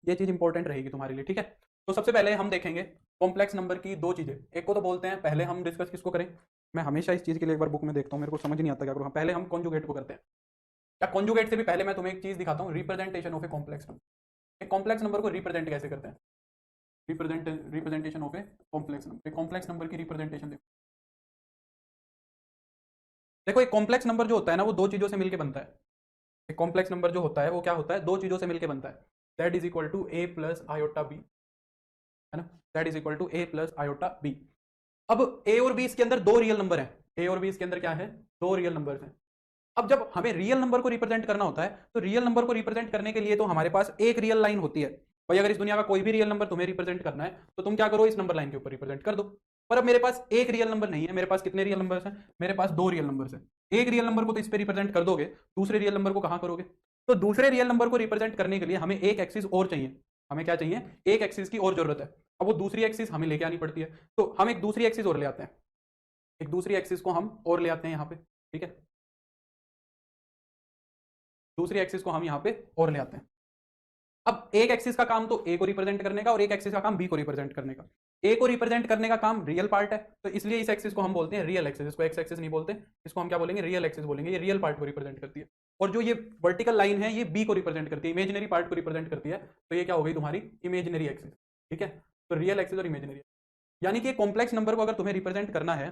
ये चीज इंपॉर्टेंट रहेगी तुम्हारे लिए, ठीक है। तो सबसे पहले हम देखेंगे कॉम्प्लेक्स नंबर की दो चीजें। एक को तो बोलते हैं, पहले हम डिस्कस किसको करें, मैं हमेशा इस चीज के लिए एक बार बुक में देखता हूँ, मेरे को समझ नहीं आता क्या करूँ। पहले हम कॉन्जुगेट को करते हैं, या कॉन्जुगेट से भी पहले मैं तुम्हें एक चीज दिखाता हूँ, representation of a complex number. एक कॉम्प्लेक्स नंबर को रिप्रेजेंट कैसे करते हैं, representation of a complex number. Complex number की रिप्रेजेंटेशन देखो। देखो एक कॉम्प्लेक्स नंबर जो होता है ना, वो दो चीजों से मिलकर बनता है। एक कॉम्प्लेक्स नंबर जो होता है वो क्या होता है, दो चीजों से मिलकर बनता है। That is equal to a plus iota b, है ना। That is equal to a plus iota b. अब ए और बी इसके अंदर दो रियल नंबर है, ए और बी इसके अंदर क्या है, दो रियल नंबर है। अब जब हमें रियल नंबर को रिप्रेजेंट करना होता है, तो रियल नंबर को रिप्रेजेंट करने के लिए तो हमारे पास एक रियल लाइन होती है। भाई अगर इस दुनिया का कोई भी रियल नंबर तुम्हें रिप्रेजेंट करना है, तो तुम क्या करो, इस नंबर लाइन के ऊपर रिप्रेजेंट कर दो। पर अब मेरे पास एक रियल नंबर नहीं है, मेरे पास कितने रियल नंबर्स हैं, मेरे पास दो रियल नंबर्स हैं। एक रियल नंबर को तो इस पर रिप्रेजेंट कर दोगे, दूसरे रियल नंबर को कहां करोगे। तो दूसरे रियल नंबर को रिप्रेजेंट करने के लिए हमें एक एक्सिस और चाहिए। हमें क्या चाहिए, एक एक्सिस की और जरूरत है। अब वो दूसरी एक्सिस हमें लेके आनी पड़ती है, तो हम एक दूसरी एक्सिस और ले आते हैं। एक दूसरी एक्सिस को हम और ले आते हैं यहाँ पे, ठीक है। दूसरी एक्सिस को हम यहाँ पे और ले आते हैं। अब एक एक्सिस का काम तो ए को रिप्रेजेंट करने का, और एक एक्सिस का काम बी को रिप्रेजेंट करने का। ए को रिप्रेजेंट करने का काम रियल पार्ट है, तो इसलिए इस एक्सिस को हम बोलते हैं रियल एक्सिस। इसको एक्स एक्सिस नहीं बोलते, इसको हम क्या बोलेंगे, रियल एक्सिस बोलेंगे। ये रियल पार्ट को रिप्रेजेंट करती है। और जो ये वर्टिकल लाइन है, ये बी को रिप्रेजेंट करती है, इमेजिनरी पार्ट को रिप्रेजेंट करती है। तो ये क्या हो गई तुम्हारी इमेजिनरी एक्सिस, ठीक है। तो रियल एक्सिस और इमेजिनरी, यानी कि कॉम्प्लेक्स नंबर को अगर तुम्हें रिप्रेजेंट करना है,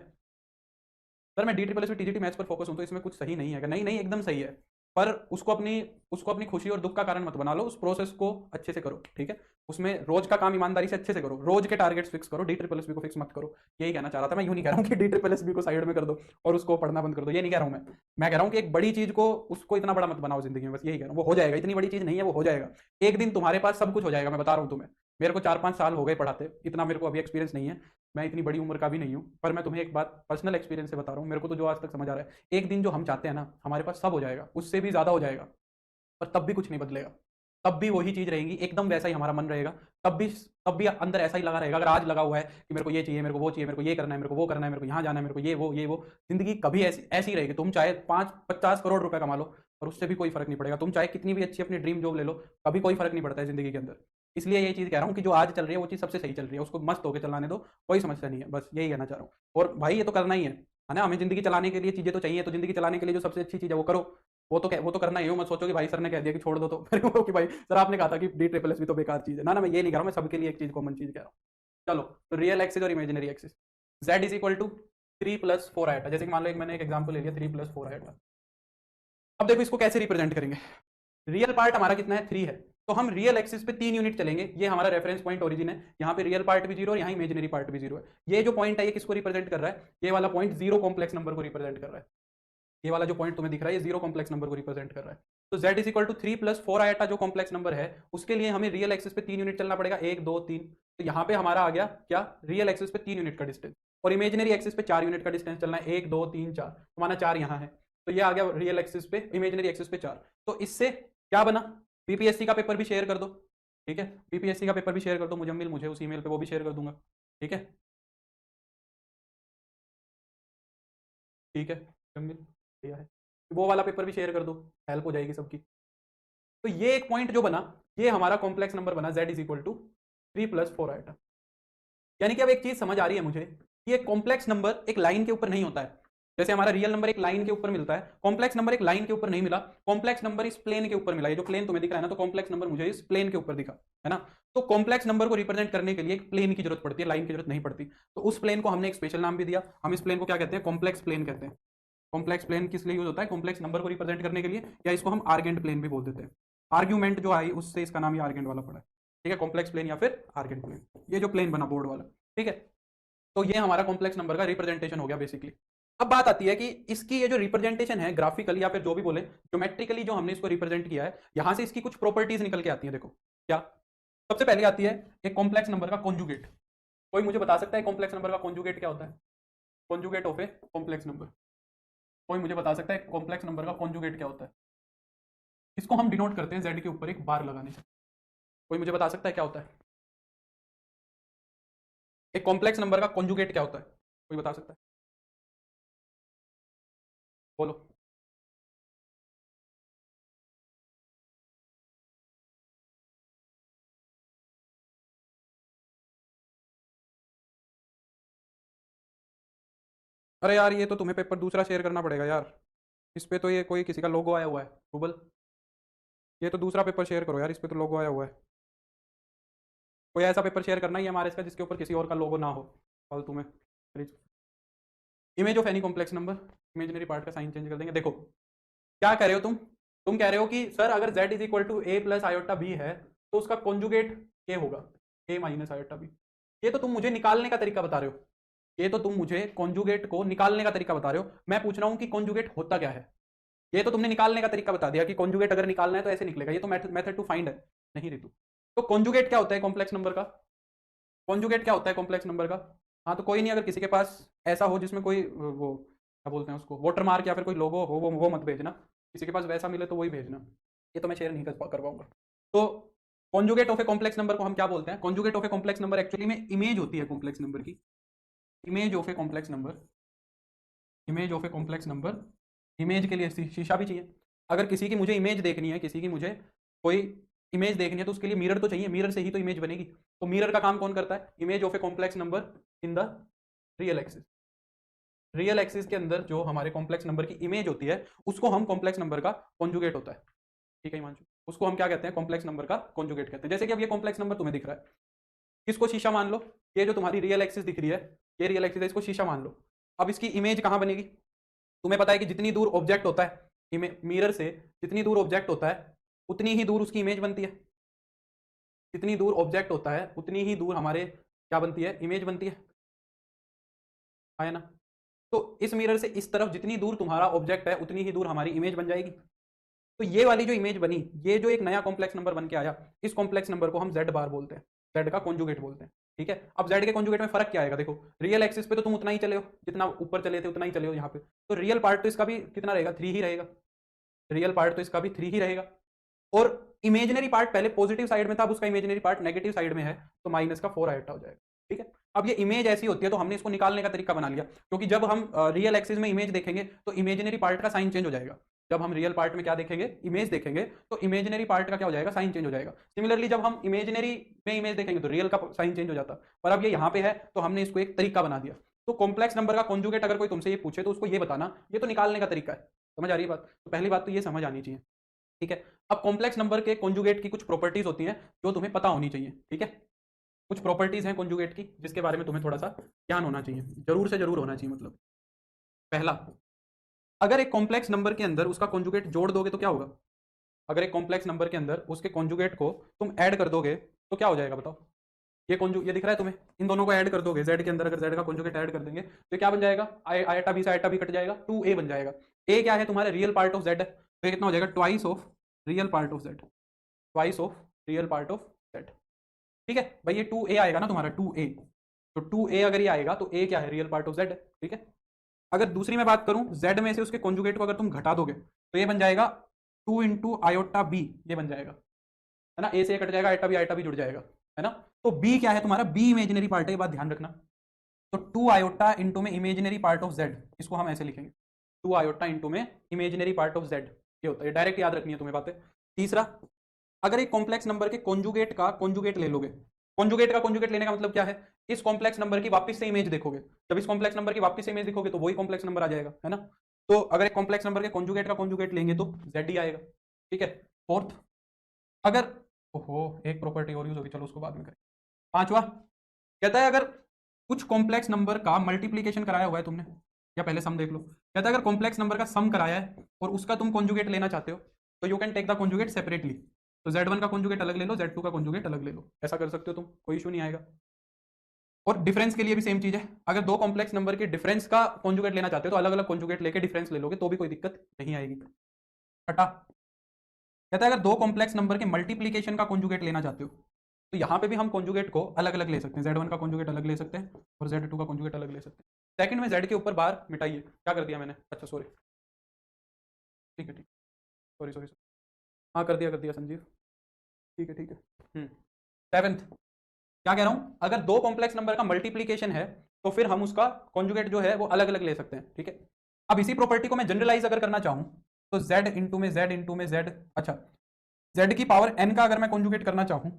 सर मैं D triple S TGT maths पर फोकस हूं तो इसमें कुछ सही नहीं है, नहीं नहीं एकदम सही है। पर उसको अपनी खुशी और दुख का कारण मत बना लो, उस प्रोसेस को अच्छे से करो, ठीक है। उसमें रोज का काम ईमानदारी से अच्छे से करो, रोज के टारगेट्स फिक्स करो, डी ट्रिपल एस को फिक्स मत करो। यही कहना चाह रहा था मैं, यूं नहीं कह रहा हूँ कि डी ट्रिपल एस को साइड में कर दो और उसको पढ़ना बंद कर दो, ये नहीं कह रहा हूँ मैं कह रहा हूँ कि एक बड़ी चीज को उसको इतना बड़ा मत बनाओ जिंदगी में, बस यही कह रहा हूँ। वो हो जाएगा, इतनी बड़ी चीज नहीं है, वो हो जाएगा। एक दिन तुम्हारे पास सब कुछ हो जाएगा, मैं बता रहा हूँ तुम्हें। मेरे को 4-5 साल हो गए पढ़ाते, इतना मेरे को अभी एक्सपीरियंस नहीं है, मैं इतनी बड़ी उम्र का भी नहीं हूँ। पर मैं तुम्हें एक बात पर्सनल एक्सपीरियंस से बता रहा हूँ, मेरे को तो जो आज तक समझ आ रहा है, एक दिन जो हम चाहते हैं ना, हमारे पास सब हो जाएगा, उससे भी ज्यादा हो जाएगा। पर तब भी कुछ नहीं बदलेगा, तब भी वही चीज रहेगी, एकदम वैसा ही हमारा मन रहेगा। तब भी अंदर ऐसा ही लगा रहेगा। अगर आज लगा हुआ है कि मेरे को ये चाहिए, मेरे को वो चाहिए, मेरे को ये करना है, मेरे को वो करना है, मेरे को यहाँ जाना है, मेरे को ये वो, जिंदगी कभी ऐसी ऐसी रहेगी। तुम चाहे 5-50 करोड़ रुपए कमा लो, और उससे भी कोई फर्क नहीं पड़ेगा। तुम चाहे कितनी भी अच्छी अपनी ड्रीम जॉब ले लो, कभी कोई फर्क नहीं पड़ता है जिंदगी के अंदर। इसलिए ये चीज कह रहा हूँ कि जो आज चल रही है वो चीज सबसे सही चल रही है, उसको मस्त होकर चलाने दो, कोई समस्या नहीं है, बस यही कहना चाह रहा हूँ। और भाई ये तो करना ही है ना, हमें जिंदगी चलाने के लिए चीजें तो चाहिए, तो जिंदगी चलाने के लिए जो सबसे अच्छी चीज है वो करो। वो तो करना ही हो, मत सोचो कि भाई सर ने कह दिया कि छोड़ दो तो फिर वो कि भाई सर आपने कहा था कि डी ट्रिपल एस भी तो बेकार चीज है। ना ना, मैं ये नहीं कह रहा हूँ, मैं सबके लिए एक चीज कॉमन चीज कह रहा हूँ। चलो, तो रियल एक्सिस और imaginary axis. Z is equal to 3+4 iota, जैसे कि मान लो मैंने एक एग्जाम्पल ले लिया 3+4 आएटा। अब देखो इसको कैसे रिप्रेजेंट करेंगे। रियल पार्ट हमारा कितना है, 3 है। तो हम रियल एक्सिस पे 3 यूनिट चलेंगे, ये हमारा रेफरेंस पॉइंट ओरिजिन है। यहाँ पे रियल पार्ट भी जीरो और यहाँ इमेजिनरी पार्ट भी जीरो है। ये जो पॉइंट है ये किसको रिप्रेजेंट कर रहा है, ये वाला पॉइंट जीरो कॉम्प्लेक्स नंबर को रिप्रेजेंट कर रहा है। ये वाला जो पॉइंट तुम्हें दिख रहा है ये जीरो कॉम्प्लेक्स नंबर को रिप्रेजेंट कर रहा है। तो z इज इक्वल टू 3+4 आएटा जो कॉम्प्लेक्स नंबर है, उसके लिए हमें रियल एक्सिस पे 3 यूनिट चलना पड़ेगा, 1 2 3। तो यहाँ पे हमारा आ गया क्या, रियल एक्सिस पे 3 यूनिट का डिस्टेंस, और इमेजिनरी एक्सिस पे 4 यूनिट का डिस्टेंस चलना है, 1 2 3 4। तो माना 4 यहाँ है, तो ये आ गया रियल एक्सिस पे, इमेजिनरी एक्सिस पे 4। तो इससे क्या बना, बीपीएससी का पेपर भी शेयर कर दो, ठीक है। बीपीएससी का पेपर भी शेयर कर दो मुजम्मिल, मुझे उस ईमेल पे वो भी शेयर कर दूंगा, ठीक है। ठीक है मुजम्मिल, बढ़िया है। वो वाला पेपर भी शेयर कर दो, हेल्प हो जाएगी सबकी। तो ये एक पॉइंट जो बना, ये हमारा कॉम्प्लेक्स नंबर बना, z is equal to 3+4 iota. यानी कि अब एक चीज समझ आ रही है मुझे कि एक कॉम्प्लेक्स नंबर एक लाइन के ऊपर नहीं होता है। जैसे हमारा रियल नंबर एक लाइन के ऊपर मिलता है, कॉम्प्लेक्स नंबर एक लाइन के ऊपर नहीं मिला, कॉम्प्लेक्स नंबर इस प्लेन के ऊपर मिला। ये जो प्लेन तुम्हें दिख रहा है ना, तो कॉम्प्लेक्स नंबर मुझे इस प्लेन के ऊपर दिखा, है ना। तो कॉम्प्लेक्स नंबर को रिप्रेजेंट करने के लिए एक प्लेन की जरूरत पड़ती है, लाइन की जरूरत नहीं पड़ती। तो उस प्लेन को हमने एक स्पेशल नाम भी दिया, हम इस प्लेन को क्या कहते हैं, कॉम्प्लेक्स प्लेन कहते हैं। कॉम्प्लेक्स प्लेन किस लिए यूज होता है, कॉम्प्लेक्स नंबर को रिप्रेजेंट करने के लिए, या इसको हम आर्गेंट प्लेन भी बोल देते हैं। आर्ग्यूमेंट जो आई उससे इसका नाम ही आर्गेंट वाला पड़ा है, ठीक है। कॉम्प्लेक्स प्लेन या फिर आर्गेंट प्लेन, ये जो प्लेन बना बोर्ड वाला, ठीक है। तो ये हमारा कॉम्प्लेक्स नंबर का रिप्रेजेंटेशन हो गया बेसिकली। अब बात आती है कि इसकी ये जो रिप्रेजेंटेशन है ग्राफिकली या फिर जो भी बोले, ज्योमेट्रिकली जो हमने इसको रिप्रेजेंट किया है, यहां से इसकी कुछ प्रॉपर्टीज निकल के आती है। देखो क्या, सबसे पहले आती है एक कॉम्प्लेक्स नंबर का कॉन्जुगेट। कोई मुझे बता सकता है कॉम्प्लेक्स नंबर का कॉन्जुगेट क्या होता है, conjugate of a complex number. कोई मुझे बता सकता है कॉम्प्लेक्स नंबर का कॉन्जुगेट क्या होता है। इसको हम डिनोट करते हैं जेड के ऊपर एक बार लगाने से। कोई मुझे बता सकता है क्या होता है, एक कॉम्प्लेक्स नंबर का कॉन्जुगेट क्या होता है, कोई बता सकता है, बोलो। अरे यार ये तो तुम्हें पेपर दूसरा शेयर करना पड़ेगा यार, इस पे तो ये कोई किसी का लोगो आया हुआ है रूबल, ये तो दूसरा पेपर शेयर करो यार, इस पे तो लोगो आया हुआ है। कोई ऐसा पेपर शेयर करना ही है हमारे इसका जिसके ऊपर किसी और का लोगो ना हो फालतू में। Image of any complex number, imaginary part का साइन चेंज कर देंगे। देखो क्या कह रहे हो तुम कह रहे हो कि सर अगर z is equal to a plus iota b है तो उसका कॉन्जुगेट के होगा ए माइनस आयोटा बी। ये तो तुम मुझे निकालने का तरीका बता रहे हो, ये तो तुम मुझे कॉन्जुगेट को निकालने का तरीका बता रहे हो। मैं पूछ रहा हूं कि कॉन्जुगेट होता क्या है। ये तो तुमने निकालने का तरीका बता दिया कि कॉन्जुगेट अगर निकालना है तो ऐसे निकलेगा, ये तो मेथड टू फाइंड है। नहीं ऋतु, तो कॉन्जुगेट क्या होता है कॉम्प्लेक्स नंबर का? कॉन्जुगेट क्या होता है कॉम्प्लेक्स नंबर का? हाँ तो कोई नहीं, अगर किसी के पास ऐसा हो जिसमें कोई वो क्या बोलते हैं उसको, वाटर मार्क या फिर कोई लोगो हो, वो मत भेजना। किसी के पास वैसा मिले तो वही भेजना, ये तो मैं शेयर नहीं कर पाऊंगा। तो conjugate of a complex number को हम क्या बोलते हैं? Conjugate of a complex number actually में इमेज होती है कॉम्प्लेक्स नंबर की, image of a complex number, image of a complex number. Image के लिए शीशा भी चाहिए। अगर किसी की मुझे इमेज देखनी है, किसी की मुझे कोई इमेज देखनी है तो उसके लिए मिरर तो चाहिए, मिरर से ही तो इमेज बनेगी। तो मिरर का काम कौन करता है? Image of a complex number in the real axis. Real axis के अंदर जो हमारे कॉम्प्लेक्स नंबर की इमेज होती है उसको हम कॉम्प्लेक्स नंबर का कॉन्जुगेट होता है। ठीक है हिमांशु, उसको हम क्या कहते हैं? कॉम्प्लेक्स नंबर का कॉन्जुगेट कहते हैं। जैसे कि अब ये कॉम्प्लेक्स नंबर तुम्हें दिख रहा है, इसको शीशा मान लो। ये जो तुम्हारी रियल एक्सिस दिख रही है, ये रियल एक्सिस है, इसको शीशा मान लो। अब इसकी इमेज कहां बनेगी? तुम्हें पता है कि जितनी दूर ऑब्जेक्ट होता है मिरर से, जितनी दूर ऑब्जेक्ट होता है उतनी ही दूर उसकी इमेज बनती है। जितनी दूर ऑब्जेक्ट होता है उतनी ही दूर हमारे क्या बनती है? इमेज बनती है। आया ना? तो इस मिरर से इस तरफ जितनी दूर तुम्हारा ऑब्जेक्ट है उतनी ही दूर हमारी इमेज बन जाएगी। तो ये वाली जो इमेज बनी, ये जो एक नया कॉम्प्लेक्स नंबर बन के आया, इस कॉम्प्लेक्स नंबर को हम z बार बोलते हैं, z का कॉन्जुगेट बोलते हैं। ठीक है, अब z के कॉन्जुगेट में फर्क क्या आएगा? देखो रियल एक्सिस पे तो तुम उतना ही चले हो जितना ऊपर चले थे, उतना ही चले हो यहाँ पे, तो रियल पार्ट तो इसका भी कितना रहेगा? 3 ही रहेगा। रियल पार्ट तो इसका भी 3 ही रहेगा। और इमेजिनरी पार्ट पहले पॉजिटिव साइड में था, अब उसका इमेजिनरी पार्ट नेगेटिव साइड में है, तो माइनस का 4 आयोटा हो जाएगा। ठीक है, अब ये इमेज ऐसी होती है तो हमने इसको निकालने का तरीका बना लिया, क्योंकि जब हम रियल एक्सिस में इमेज देखेंगे तो इमेजिनरी पार्ट का साइन चेंज हो जाएगा। जब हम रियल पार्ट में क्या देखेंगे? इमेज देखेंगे, तो इमेजिनरी पार्ट का क्या हो जाएगा? साइन चेंज हो जाएगा। सिमिलरली जब हम इमेजिनरी में इमेज देखेंगे तो रियल का साइन चेंज हो जाता। पर अब ये यहाँ पे है तो हमने इसको एक तरीका बना दिया। तो कॉम्प्लेक्स नंबर का कॉन्जुगेट अगर कोई तुमसे ये पूछे तो उसको ये बताना ये तो निकालने का तरीका है। समझ आ रही है बात? तो पहली बात तो ये समझ आनी चाहिए। ठीक है, अब कॉम्प्लेक्स नंबर के कॉन्जुगेट की कुछ प्रॉपर्टीज होती हैं जो तुम्हें पता होनी चाहिए। ठीक है, कुछ प्रॉपर्टीज हैं कॉन्जुगेट की जिसके बारे में तुम्हें थोड़ा सा ज्ञान होना चाहिए, जरूर से जरूर होना चाहिए। मतलब पहला, अगर एक कॉम्प्लेक्स नंबर के अंदर उसका कॉन्जुगेट जोड़ दोगे तो क्या होगा? अगर एक कॉम्प्लेक्स नंबर के अंदर उसके कॉन्जुगेट को तुम ऐड कर दोगे तो क्या हो जाएगा बताओ? ये दिख रहा है तुम्हें? इन दोनों को ऐड कर दोगे जेड के अंदर, अगर जेड का कॉन्जुगेट ऐड कर देंगे तो क्या बन जाएगा? आयटा बी से आयटा बी कट जाएगा, 2a बन जाएगा। ए क्या है? तुम्हारा रियल पार्ट ऑफ जेड, तो कितना हो जाएगा? Twice of real part of Z, twice of real part of Z. ठीक है भाई, ये 2a आएगा ना तुम्हारा, 2a। तो 2a अगर ये आएगा तो a क्या है? Real part of Z. ठीक है, अगर दूसरी मैं बात करूं, z में से उसके कॉन्जुगेट को अगर तुम घटा दोगे तो ये बन जाएगा 2 इंटू आयोटा बी, ये बन जाएगा, है ना? a से कट जाएगा, आयोटा बी जुड़ जाएगा, है ना? तो b क्या है तुम्हारा? b इमेजिनरी पार्ट है, ये बात ध्यान रखना। तो 2 आयोटा इंटू में इमेजिनरी पार्ट ऑफ z, इसको हम ऐसे लिखेंगे, 2 आयोटा इंटू में इमेजिनरी पार्ट ऑफ z, ये होता है। डायरेक्ट याद रखनी है तुम्हें बातें। तीसरा, अगर एक कॉम्प्लेक्स नंबर के कॉन्जुगेट का कॉन्जुगेट ले लोगे, कॉन्जुगेट का कॉन्जुगेट लेने का मतलब क्या है? इस कॉम्प्लेक्स नंबर की वापस से इमेज देखोगे, जब इस कॉम्प्लेक्स नंबर की वापस से इमेज देखोगे तो वही कॉम्प्लेक्स नंबर आ जाएगा, है ना? तो अगर एक कॉम्प्लेक्स नंबर के कॉन्जुगेट का कॉन्जुगेट लेंगे तो z ही आएगा। ठीक है, फोर्थ, अगर ओहो एक प्रॉपर्टी और यूज होगी, चलो उसको बाद में करें। पांचवा कहता है, अगर कुछ कॉम्प्लेक्स नंबर का मल्टीप्लीकेशन कराया हुआ है तुमने, या पहले सम देख लो। कहता है अगर कॉम्प्लेक्स नंबर का सम कराया है और उसका तुम कॉन्जुगेट लेना चाहते हो तो you can take the conjugate separately. तो z1 का कॉन्जुगेट अलग ले लो, z2 का कॉन्जुगेट अलग ले लो, ऐसा कर सकते हो तुम, कोई इशू नहीं आएगा। और डिफरेंस के लिए भी सेम चीज है, अगर दो कॉम्प्लेक्स नंबर के डिफरेंस का कॉन्जुगेट लेना चाहते हो तो अलग अलग कॉन्जुगेट लेके डिफरेंस ले लोगे तो भी कोई दिक्कत नहीं आएगी। छठा, कहता है अगर दो कॉम्प्लेक्स नंबर के मल्टीप्लीकेशन का कॉन्जुगेट लेना चाहते हो तो यहाँ पे भी हम कॉन्जुगेट को अलग अलग ले सकते हैं, z1 का कॉन्जुगेट अलग ले सकते हैं और z2 का कॉन्जुगेट अलग ले सकते हैं। सेकंड में z के ऊपर बार मिटाइए, क्या कर दिया मैंने? अच्छा सॉरी, ठीक है ठीक, सॉरी सॉरी, हाँ कर दिया संजीव, ठीक है ठीक है। सेवेंथ, क्या कह रहा हूं? अगर दो कॉम्प्लेक्स नंबर का मल्टीप्लीकेशन है तो फिर हम उसका कॉन्जुगेट जो है वो अलग अलग ले सकते हैं। ठीक है, अब इसी प्रॉपर्टी को मैं जनरलाइज अगर करना चाहूं तो z इंटू में z इंटू में z, अच्छा z की पावर n का अगर मैं कॉन्जुगेट करना चाहूं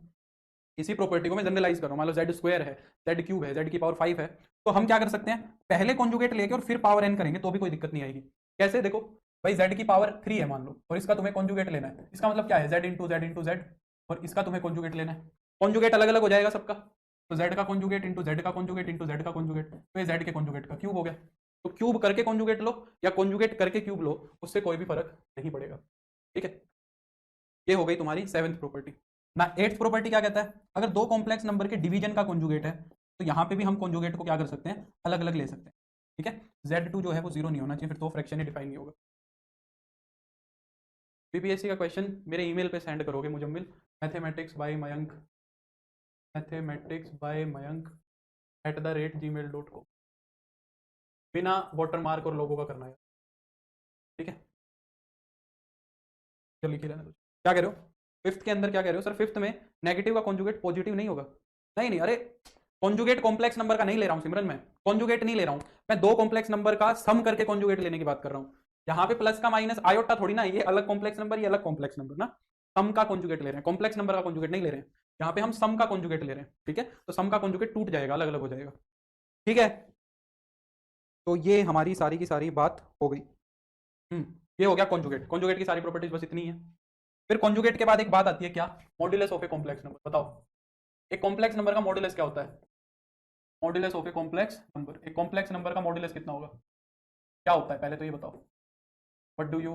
इसी प्रॉपर्टी को मैं जनरलाइज कर रहा हूँ। मान लो जेड स्क्वायर है, जेड क्यूब है, जेड की पावर 5 है, तो हम क्या कर सकते हैं, पहले कॉन्जुगेट लेके और फिर पावर एन करेंगे तो भी कोई दिक्कत नहीं आएगी। कैसे, देखो भाई जेड की पावर 3 है मान लो, और इसका तुम्हें कॉन्जुगेट लेना है, इसका मतलब क्या है, जेड इंटू जेड, और इसका तुम्हें कॉन्जुगेट लेना है। कॉन्जुगेट अलग अलग हो जाएगा सबका, तो जेड का कॉन्जुगेट इंटू जेड का कॉन्जुगेट इंटू जेड का कॉन्जुगेट, तो ये जेड के कॉन्जुगेट का क्यूब हो गया। तो क्यूब करके कॉन्जुगेट लो या कॉन्जुगेट करके क्यूब लो, उससे कोई भी फर्क नहीं पड़ेगा। ठीक है, ये हो गई तुम्हारी 7th प्रॉपर्टी ना। 8th प्रॉपर्टी क्या कहता है, अगर दो कॉम्प्लेक्स नंबर के डिवीजन का कॉन्जुगेट है तो यहाँ पे भी हम कॉन्जुगेट को क्या कर सकते हैं, अलग अलग ले सकते हैं। ठीक है, Z2 जो है वो 0 नहीं होना चाहिए, फिर तो फ्रैक्शन ही डिफाइन नहीं होगा। बीपीएससी का क्वेश्चन मेरे ईमेल पे सेंड करोगे मुजम्मिल, mathematics@gmail.com, बिना वाटरमार्क और लोगों का करना है। ठीक है, चलो लिखी रहने दो। क्या कह रहे हो, फिफ्थ के अंदर क्या कह रहे हो, सर फिफ्थ में नेगेटिव का कॉन्जुगेट पॉजिटिव नहीं होगा। नहीं नहीं, अरे कॉन्जुगेट कॉम्प्लेक्स नंबर का नहीं ले रहा हूं सिमरन, मैं कॉन्जुगेट नहीं ले रहा हूं, मैं दो कॉम्प्लेक्स नंबर का सम करके कॉन्जुगेट लेने की बात कर रहा हूं। यहाँ पे प्लस का माइनस आयोटा थोड़ी ना, ये अलग कॉम्प्लेक्स नंबर, ये अलग कॉम्प्लेक्स नंबर ना, सम का कॉन्जुगेट ले रहे हैं, कॉम्प्लेक्स नंबर का कॉन्जुगेट नहीं ले रहे हैं। यहाँ पे हम सम का कॉन्जुगेट ले रहे हैं। ठीक है, तो सम का कॉन्जुगेट टूट जाएगा, अलग अलग हो जाएगा। ठीक है, तो ये हमारी सारी की सारी बात हो गई। ये हो गया कॉन्जुगेट। कॉन्जुगेट की सारी प्रॉपर्टीज बस इतनी है। फिर कॉन्जुगेट के बाद एक बात आती है, क्या, modulus of a complex number. बताओ एक कॉम्प्लेक्स नंबर का मॉड्यूलस क्या होता है, modulus of a complex number, एक कॉम्प्लेक्स नंबर का मॉड्यूलस कितना होगा, क्या होता है, पहले तो ये बताओ, what do you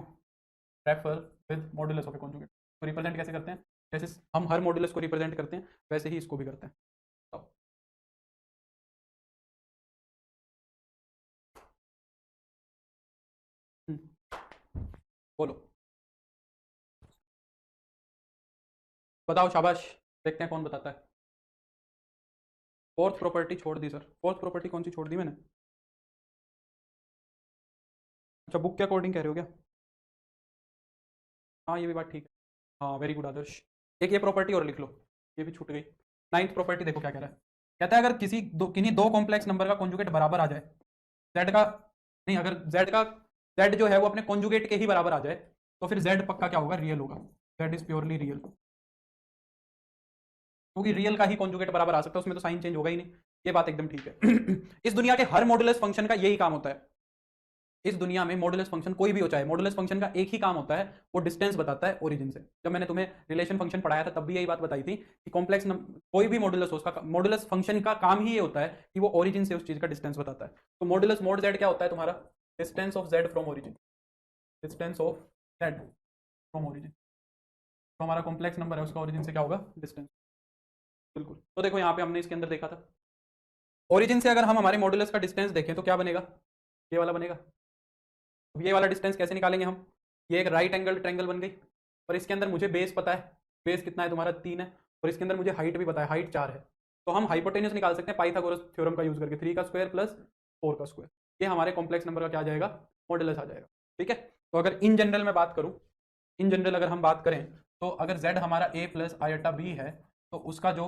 refer with modulus of A conjugate. तो रिप्रेजेंट कैसे करते हैं, जैसे हम हर मॉड्यूलस को रिप्रेजेंट करते हैं वैसे ही इसको भी करते हैं। तो बोलो, बताओ, शाबाश, देखते हैं कौन बताता है। फोर्थ प्रॉपर्टी छोड़ दी सर, फोर्थ प्रॉपर्टी कौन सी छोड़ दी मैंने, अच्छा बुक के अकॉर्डिंग कह रहे हो क्या, हाँ ये भी बात ठीक है, हाँ वेरी गुड आदर्श। एक ये प्रॉपर्टी और लिख लो, ये भी छूट गई। 9th प्रॉपर्टी देखो क्या कह रहा है, कहता है अगर किन्हीं दो कॉम्प्लेक्स नंबर का कॉन्जुगेट बराबर आ जाए, जेड का नहीं, अगर जेड जो है वो अपने कॉन्जुगेट के ही बराबर आ जाए, तो फिर जेड पक्का क्या होगा, रियल होगा, जेड इज प्योरली रियल, क्योंकि रियल का ही कॉन्जुगेट बराबर आ सकता है, उसमें तो साइन चेंज होगा ही नहीं। ये बात एकदम ठीक है। इस दुनिया के हर मॉडुलस फंक्शन का यही काम होता है, इस दुनिया में मॉडुलस फंक्शन कोई भी हो चाहे, मॉडुलस फंक्शन का एक ही काम होता है, वो डिस्टेंस बताता है ओरिजिन से। जब मैंने तुम्हें रिलेशन फंक्शन पढ़ाया था तब भी यही बात बताई थी कि कॉम्प्लेक्स कोई भी मॉडुलस हो, उसका मॉडुलस फंक्शन का काम ही ये होता है कि वो ओरिजिन से उस चीज का डिस्टेंस बताता है। तो मॉडुलस मोड जेड क्या होता है तुम्हारा, distance of Z from origin, distance of Z from origin. तो हमारा कॉम्प्लेक्स नंबर है, उसका ओरिजिन से क्या होगा, डिस्टेंस। बिल्कुल, तो देखो यहाँ पे हमने इसके अंदर देखा था, ओरिजिन से अगर हम हमारे मॉडुलस का डिस्टेंस देखें तो क्या बनेगा, ये वाला बनेगा। अब ये वाला डिस्टेंस कैसे निकालेंगे हम, ये एक राइट एंगल ट्रायंगल बन गई, और इसके अंदर मुझे बेस पता है, बेस कितना है तुम्हारा 3 है, और इसके अंदर मुझे हाइट भी पता है, हाइट 4 है। तो हम हाइपोटेन्यूज निकाल सकते हैं पाइथागोरस थ्योरम का यूज करके, 3 का स्क्वायर प्लस 4 का स्क्वायर, ये हमारे कॉम्प्लेक्स नंबर का क्या आ जाएगा, मॉडुलस आ जाएगा। ठीक है, तो अगर इन जनरल में बात करूं, इन जनरल अगर हम बात करें, तो अगर z हमारा a प्लस आयोटा b है, तो उसका जो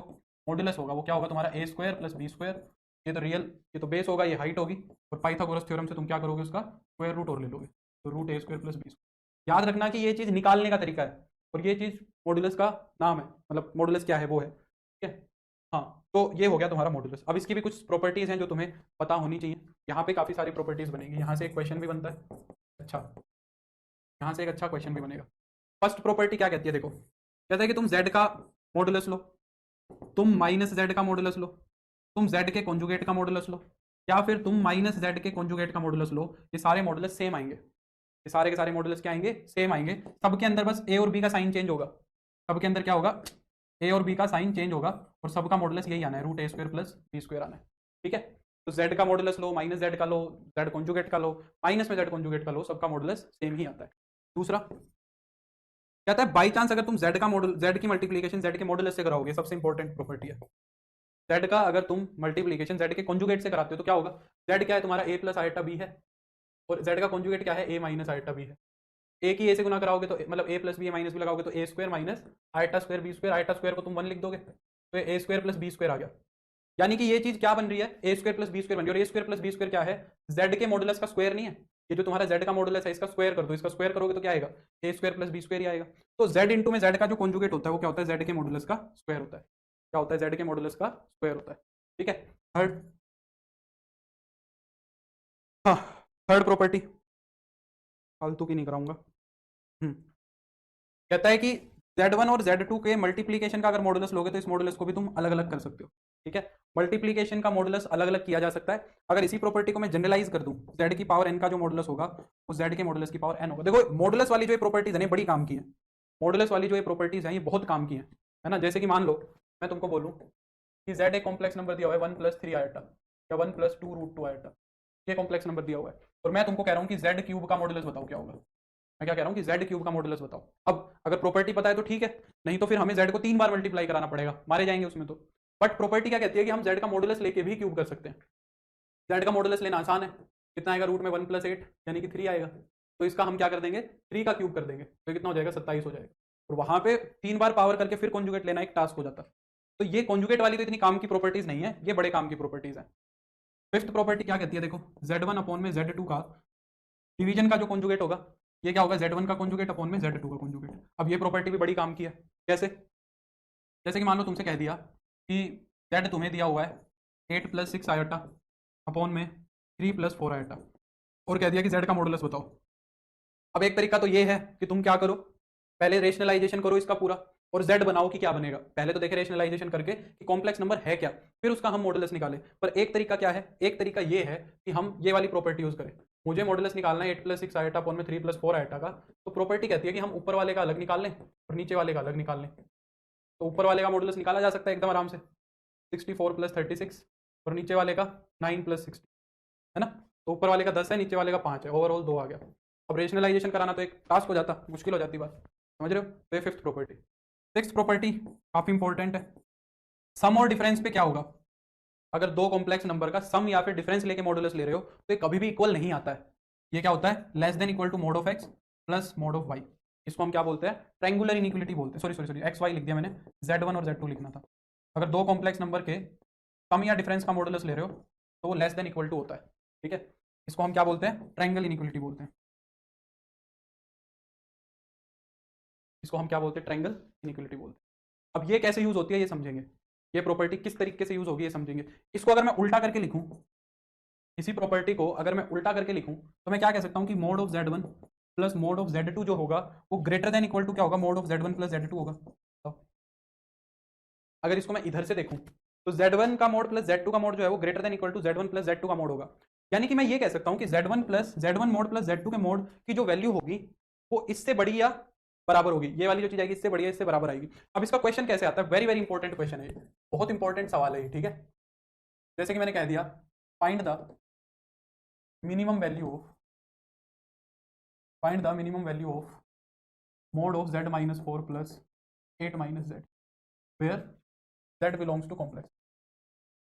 मॉडुलस होगा वो क्या होगा तुम्हारा a square plus B square, ये तो रियल, ये तो बेस होगा, ये हाइट होगी, और पाइथागोरस थ्योरम से तुम क्या करोगे, उसका स्क्वायर रूट और ले लोगे, तो root a square plus B square. याद रखना कि ये चीज़ निकालने का तरीका है, और ये चीज़ मॉडुलस का नाम है, मतलब मॉडुलस क्या है वो है। ठीक है, हाँ, तो ये हो गया तुम्हारा मॉडुलस। अब इसकी भी कुछ प्रॉपर्टीज़ हैं जो तुम्हें पता होनी चाहिए। यहाँ पे काफ़ी सारी प्रॉपर्टीज़ बनेगी, यहाँ से एक क्वेश्चन भी बनता है, अच्छा, यहाँ से एक अच्छा क्वेश्चन भी बनेगा। फर्स्ट प्रॉपर्टी क्या कहती है, देखो कहता है कि तुम z का मॉडुलस लो, तुम माइनस z का मॉडुलस लो, तुम z के कॉन्जुगेट का मॉडुलस लो, या फिर तुम माइनस z के कॉन्जुगेट का मॉडुलस लो, ये सारे मॉडुलस सेम आएंगे, ये सारे के सारे मॉडुलस क्या आएंगे, सेम आएंगे। सबके अंदर बस a और b का साइन चेंज होगा, सबके अंदर क्या होगा, a और b का साइन चेंज होगा, और सबका मॉडुलस यही आना है, root a square plus B square आना है। ठीक है, तो z का मॉडुलस लो, माइनस z का लो, z कॉन्जुगेट का लो, माइनस में z कॉन्जुगेट का लो, सबका मॉडुलस सेम ही आता है। दूसरा कहता है बाई चांस अगर तुम z का मॉडुल, z की मल्टीप्लीकेशन z के मॉडुलस से कराओगे, सबसे इंपॉर्टेंट प्रॉपर्टी है, z का अगर तुम मल्टीप्लीकेशन z के कॉन्जुगेट से कराते हो तो क्या होगा, z क्या है तुम्हारा a प्लस आयोटा b है, और z का कॉन्जुगेट क्या है, a माइनस आयोटा b है। a की a से गुना कराओगे तो मतलब a plus B minus B लगाओगे तो a square minus iota square B square, iota square को तुम 1 लिख दोगे, तो a square plus B square आ गया। यानी कि ये चीज क्या बन रही है, a square plus B square बन रही है, और a square plus B square क्या है, z के मॉडुलस का स्क्वायर नहीं है, ये जो तुम्हारा z का मॉडुलस है इसका स्क्वायर कर दो, इसका स्क्वायर करोगे तो क्या आएगा, a square plus B square ही आएगा। तो z इंटू में z का जो कॉन्जुगेट होता है वो क्या होता है, z के मॉडुलस का स्क्वायर होता है। क्या होता है, जेड के मॉडुलस का स्क्वायर होता है। ठीक है। थर्ड, हाँ, थर्ड प्रॉपर्टी फालतू की नहीं कराऊंगा। कहता है कि Z1 और Z2 के मल्टीप्लीकेशन का अगर मॉडुलस लोगे तो इस मॉडुलस को भी तुम अलग अलग कर सकते हो। ठीक है। मल्टीप्लीकेशन का मॉडुलस अलग अलग किया जा सकता है। अगर इसी प्रॉपर्टी को मैं जनरलाइज कर दूं, z की पावर n का जो मॉडुलस होगा वो z के मॉडुलस की पावर n होगा। देखो मॉडुलस वाली जो ये प्रॉपर्टीज है ये बड़ी काम की है। मॉडुलस वाली जो ये प्रॉपर्टीज है ये बहुत काम की है ना। जैसे कि मान लो मैं तुमको बोलूं कि z एक कॉम्प्लेक्स नंबर दिया हुआ है 1+3 आयोटा या 1+2√2 आयोटा, ये कॉम्प्लेक्स नंबर दिया हुआ है और मैं तुमको कह रहा हूँ कि z क्यूब का मॉडुलस बताओ क्या होगा। मैं क्या कह रहा हूँ कि z क्यूब का मॉडुलस बताओ। अब अगर प्रॉपर्टी पता है तो ठीक है, नहीं तो फिर हमें z को 3 बार मल्टीप्लाई कराना पड़ेगा, मारे जाएंगे उसमें तो। बट प्रॉपर्टी क्या कहती है कि हम z का मॉडुलस लेके भी क्यूब कर सकते हैं। z का मॉडुलस लेना आसान है, कितना आएगा रूट में 1+8 यानी कि 3 आएगा। तो इसका हम क्या कर देंगे, 3 का क्यूब कर देंगे तो कितना हो जाएगा, 27 हो जाएगा। और वहां पे 3 बार पावर करके फिर कॉन्जुगेट लेना एक टास्क हो जाता। तो ये कॉन्जुगेट वाली तो इतनी काम की प्रॉपर्टीज नहीं है, ये बड़े काम की प्रॉपर्टीज है। फिफ्थ प्रॉपर्टी क्या कहती है, देखो z1 अपॉन में z2 का डिवीजन का जो कॉन्जुगेट होगा ये क्या होगा, z1 का कॉन्जुगेट अपॉन में z2 का कॉन्जुगेट। अब ये प्रॉपर्टी भी बड़ी काम की है। कैसे, जैसे कि मान लो तुमसे कह दिया कि z तुम्हें दिया हुआ है 8+6 आयोटा अपॉन में 3+4 आयोटा और कह दिया कि z का मॉडुलस बताओ। अब एक तरीका तो ये है कि तुम क्या करो, पहले रेशनलाइजेशन करो इसका पूरा और z बनाओ कि क्या बनेगा। पहले तो देखे रेशनलाइजेशन करके कि कॉम्प्लेक्स नंबर है क्या, फिर उसका हम मॉडुलस निकालें। पर एक तरीका क्या है, एक तरीका ये है कि हम ये वाली प्रॉपर्टी यूज करें। मुझे मॉडुलस निकालना है 8+6 आयोटा अपॉन में 3+4 आयोटा का, तो प्रॉपर्टी कहती है कि हम ऊपर वाले का अलग निकाल लें और नीचे वाले का अलग निकाल लें। तो ऊपर वाले का मॉडुलस निकाला जा सकता है एकदम आराम से, 64+36 और नीचे वाले का 9+60, है ना। तो ऊपर वाले का 10 है, नीचे वाले का 5 है, ओवरऑल 2 आ गया। अब रेशनलाइजेशन कराना तो एक टास्क हो जाता, मुश्किल हो जाती बात, समझ रहे हो। तो ये फिफ्थ प्रॉपर्टी। सिक्स्थ प्रॉपर्टी काफी इंपॉर्टेंट है, सम और डिफरेंस पे क्या होगा। अगर दो कॉम्प्लेक्स नंबर का सम या फिर डिफरेंस लेके मॉडुलस ले रहे हो तो ये कभी भी इक्वल नहीं आता है। ये क्या होता है, less than equal to mod of x plus mod of y. इसको हम क्या बोलते हैं, ट्रायंगुलर इनइक्वलिटी बोलते हैं। Sorry sorry sorry, x y लिख दिया मैंने, z1 और z2 लिखना था। अगर दो कॉम्प्लेक्स नंबर के सम या डिफरेंस का मॉडुलस ले रहे हो तो वो लेस देन इक्वल टू होता है। ठीक है, इसको हम क्या बोलते हैं, ट्रायंगल इनइक्वलिटी बोलते हैं। इसको हम क्या बोलते हैं, ट्रायंगल इनइक्वलिटी बोलते हैं। अब ये कैसे यूज होती है ये समझेंगे, ये प्रॉपर्टी किस तरीके से यूज होगी ये समझेंगे। इसको अगर मैं उल्टा करके लिखूं, इसी प्रॉपर्टी को अगर मैं उल्टा करके लिखूं तो मैं क्या कह सकता हूं कि mode of z1 plus mod of z2 जो होगा वो ग्रेटर देन इक्वल टू क्या होगा, mode of z1 plus z2 होगा। तो अगर इसको मैं इधर से देखूं तो z1 का मोड प्लस z2 का मोड जो है वो greater than equal to z1 plus z2 का मोड होगा। यानी कि मैं ये कह सकता हूं कि z1 मोड प्लस z2 के मोड की जो वैल्यू होगी वो इससे बड़ी या बराबर होगी। ये वाली जो चीज आएगी इससे बड़ी या इससे बराबर आएगी। अब इसका क्वेश्चन कैसे आता है, वेरी वेरी इंपॉर्टेंट क्वेश्चन है, बहुत इंपॉर्टेंट सवाल है ये। ठीक है, जैसे कि मैंने कह दिया find the minimum value of find the minimum value of mod of z-4 plus 8 - z where z belongs to complex.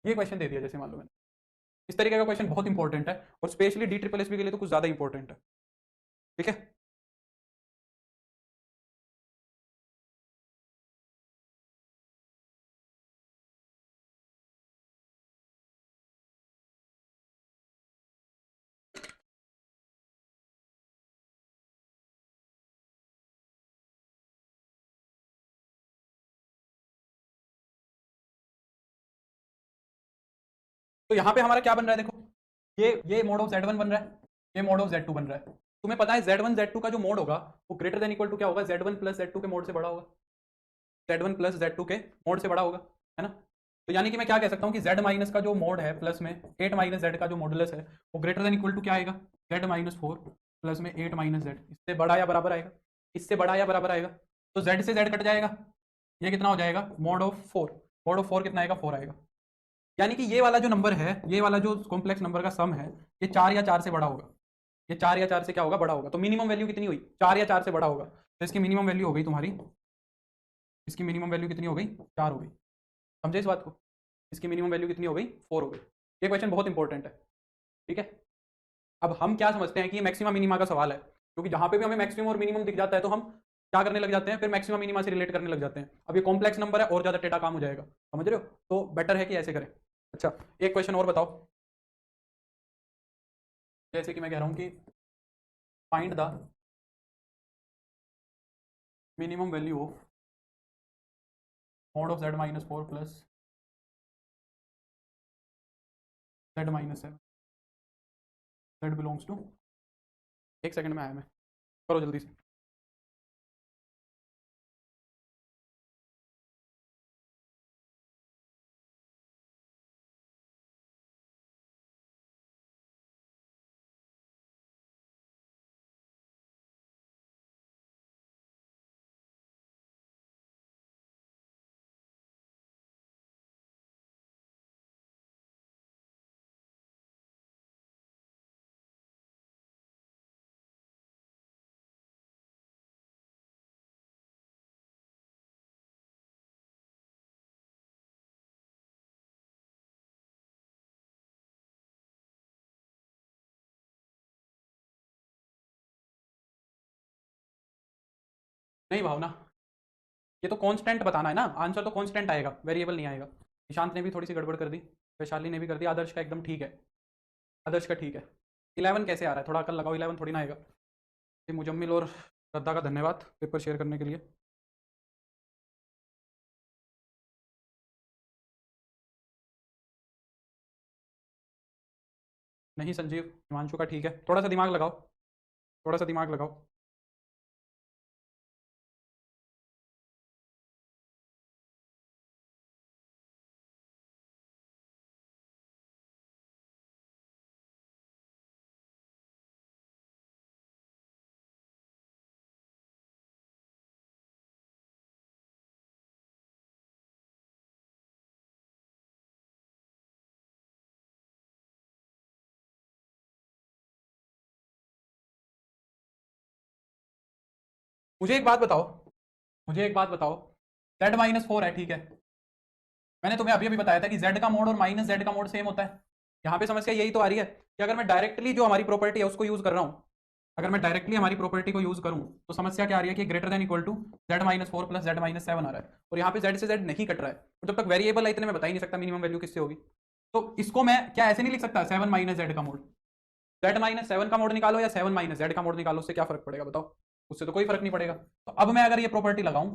ये क्वेश्चन दे दिया जैसे मान लो मैंने, इस तरीके का क्वेश्चन बहुत इंपॉर्टेंट है और स्पेशली D SSS के लिए तो कुछ ज्यादा इंपॉर्टेंट है। ठीक है, तो यहाँ पे हमारा क्या बन रहा है, देखो ये मोड ऑफ Z1 बन रहा है, ये मोड ऑफ Z2 बन रहा है। तुम्हें पता है Z1 Z2 का जो मोड होगा वो ग्रेटर देन इक्वल टू क्या होगा, Z1 प्लस Z2 के मोड से बड़ा होगा, Z1 प्लस Z2 के मोड से बड़ा होगा, है ना। तो यानी कि मैं क्या कह सकता हूँ कि Z माइनस का जो मोड है प्लस में 8 - z का जो मॉडुलस है वो ग्रेटर देन इक्वल टू क्या आएगा, Z-4 प्लस में 8 - z, इससे बड़ा या बराबर आएगा, इससे बड़ा या बराबर आएगा। तो Z से Z कट जाएगा, ये कितना हो जाएगा, मोड ऑफ 4, मोड ऑफ 4 कितना आएगा, 4 आएगा। यानी कि ये वाला जो नंबर है, ये वाला जो कॉम्प्लेक्स नंबर का सम है ये 4 या 4 से बड़ा होगा, ये 4 या 4 से क्या होगा, बड़ा होगा। तो मिनिमम वैल्यू कितनी हुई, 4 या 4 से बड़ा होगा। तो इसकी मिनिमम वैल्यू हो गई तुम्हारी, इसकी मिनिमम वैल्यू कितनी हो गई, 4 हो गई। समझे इस बात को, इसकी मिनिमम वैल्यू कितनी हो गई, 4 हो गई। ये क्वेश्चन बहुत इंपॉर्टेंट है। ठीक है, अब हम क्या समझते हैं कि ये मैक्सिमम मिनिमा का सवाल है, क्योंकि जहां पे भी हमें मैक्सिमम और मिनिमम दिख जाता है तो हम क्या करने लग जाते हैं, फिर मैक्सिमम मिनिमा से रिलेट करने लग जाते हैं। अब ये कॉम्प्लेक्स नंबर है और ज्यादा टेढ़ा काम हो जाएगा, समझ रहे हो। तो बेटर है कि ऐसे करें। अच्छा, एक क्वेश्चन और बताओ, जैसे कि मैं कह रहा हूं कि find the minimum value of mod of z minus 4 plus z minus 7, z belongs to, एक सेकंड में आया मैं, करो जल्दी से। नहीं भावना, ये तो कांस्टेंट बताना है ना, आंसर तो कांस्टेंट आएगा, वेरिएबल नहीं आएगा। निशांत ने भी थोड़ी सी गड़बड़ कर दी, वैशाली ने भी कर दी, आदर्श का एकदम ठीक है, आदर्श का ठीक है। 11 कैसे आ रहा है, थोड़ा अकल लगाओ, 11 थोड़ी ना आएगा। ये मुजम्मिल और श्रद्धा का धन्यवाद पेपर शेयर करने के लिए। नहीं संजीव, हिमांशु का ठीक है, थोड़ा सा दिमाग लगाओ, थोड़ा सा दिमाग लगाओ। मुझे एक बात बताओ, मुझे एक बात बताओ, z माइनस 4 है, ठीक है, मैंने तुम्हें अभी अभी बताया था कि z का मोड और माइनस z का मोड सेम होता है। यहाँ पे समस्या यही तो आ रही है कि अगर मैं डायरेक्टली जो हमारी प्रॉपर्टी है उसको यूज कर रहा हूँ, अगर मैं डायरेक्टली हमारी प्रॉपर्टी को यूज करूँ तो समस्या क्या आ रही है कि greater than equal to z minus 4 plus z minus 7 आ रहा है, और यहाँ पे z से z नहीं कट रहा है, और जब तक वेरिएबल है इतने में बता ही नहीं सकता मिनिमम वैल्यू किससे होगी। तो इसको मैं क्या ऐसे नहीं लिख सकता 7 माइनस z का मोड, z माइनस 7 का मोड निकालो या 7 माइनस z का मोड निकालो, उससे क्या फर्क पड़ेगा बताओ, उससे तो कोई फर्क नहीं पड़ेगा। तो अब मैं अगर ये प्रॉपर्टी लगाऊं,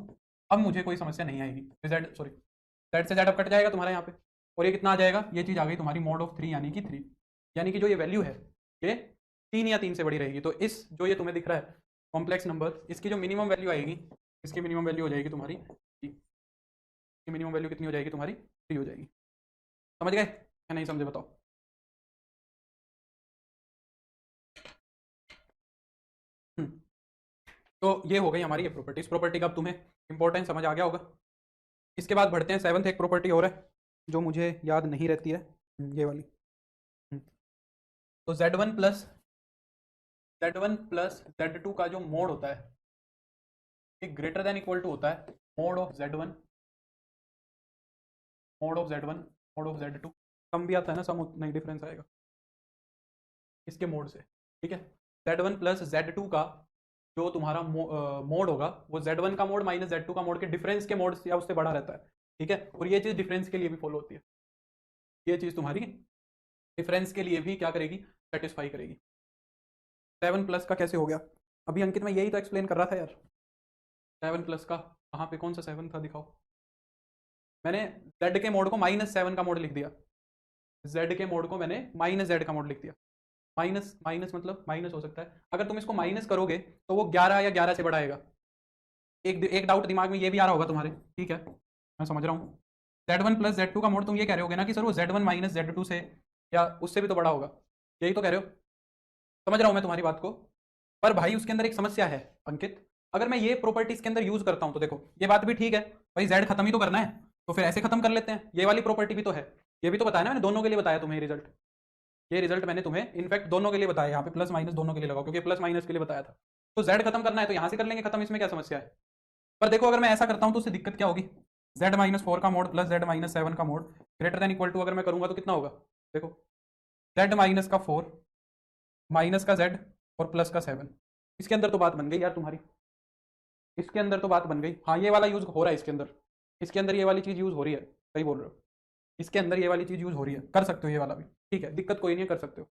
अब मुझे कोई समस्या नहीं आएगी, z सॉरी z से z अब कट जाएगा तुम्हारे यहाँ पे, और ये कितना आ जाएगा, ये चीज़ आ गई तुम्हारी मोड ऑफ 3 यानी कि 3, यानी कि जो ये वैल्यू है ये 3 या 3 से बड़ी रहेगी। तो इस जो ये तुम्हें दिख रहा है कॉम्प्लेक्स नंबर, इसकी जो मिनिमम वैल्यू आएगी, इसकी मिनिमम वैल्यू हो जाएगी तुम्हारी, इसकी मिनिमम वैल्यू कितनी हो जाएगी तुम्हारी, 3 हो जाएगी। समझ गए या नहीं समझे बताओ। तो ये हो गई हमारी ये प्रॉपर्टी, इस प्रॉपर्टी का अब तुम्हें इंपॉर्टेंस समझ आ गया होगा। इसके बाद बढ़ते हैं 7th, एक प्रॉपर्टी और है जो मुझे याद नहीं रहती है, ये वाली। तो z1 प्लस z2 का जो मोड होता है ये ग्रेटर देन इक्वल टू होता है mode of z1, mode of z1, mode of z2, कम भी आता है ना, सम नहीं डिफरेंस आएगा इसके मोड से, ठीक है। z1 प्लस z2 का जो तुम्हारा मोड होगा वो z1 का मोड माइनस z2 का मोड के डिफरेंस के मोड या उससे बड़ा रहता है, ठीक है। और ये चीज़ डिफरेंस के लिए भी फॉलो होती है, ये चीज़ तुम्हारी डिफरेंस के लिए भी क्या करेगी, सेटिस्फाई करेगी। 7 प्लस का कैसे हो गया, अभी अंकित मैं यही तो एक्सप्लेन कर रहा था यार। 7 प्लस का कहाँ पे, कौन सा 7 था दिखाओ, मैंने z के मोड को माइनस 7 का मोड लिख दिया, z के मोड को मैंने माइनस z का मोड लिख दिया। माइनस माइनस मतलब माइनस हो सकता है, अगर तुम इसको माइनस करोगे तो वो 11 या 11 से बढ़ाएगा। एक डाउट दिमाग में ये भी आ रहा होगा तुम्हारे, ठीक है मैं समझ रहा हूँ, z1 प्लस z2 का मोड तुम ये कह रहे होगे ना कि सर वो z1 माइनस z2 से या उससे भी तो बड़ा होगा, यही तो कह रहे हो, समझ रहा हूँ मैं तुम्हारी बात को। पर भाई उसके अंदर एक समस्या है अंकित, अगर मैं ये प्रॉपर्टी इसके अंदर यूज करता हूँ तो देखो ये बात भी ठीक है भाई, z खत्म ही तो करना है तो फिर ऐसे खत्म कर लेते हैं, ये वाली प्रॉपर्टी भी तो है, ये भी तो बताया ना मैंने, दोनों के लिए बताया तुम्हें रिजल्ट, ये रिजल्ट मैंने तुम्हें इनफैक्ट दोनों के लिए बताया, यहाँ पे प्लस माइनस दोनों के लिए लगाओ क्योंकि प्लस माइनस के लिए बताया था। तो z खत्म करना है तो यहाँ से कर लेंगे खत्म, इसमें क्या समस्या है। पर देखो अगर मैं ऐसा करता हूँ तो उससे दिक्कत क्या होगी, z माइनस 4 का मोड प्लस z माइनस 7 का mod greater than equal to अगर मैं करूँगा तो कितना होगा, देखो z माइनस का 4 माइनस का z और प्लस का 7, इसके अंदर तो बात बन गई यार तुम्हारी, इसके अंदर तो बात बन गई। हाँ ये वाला यूज हो रहा है इसके अंदर, इसके अंदर ये वाली चीज़ यूज हो रही है, सही बोल रहे हो, इसके अंदर ये वाली चीज़ यूज हो रही है, कर सकते हो ये वाला भी, ठीक है दिक्कत कोई नहीं है, कर सकते हो।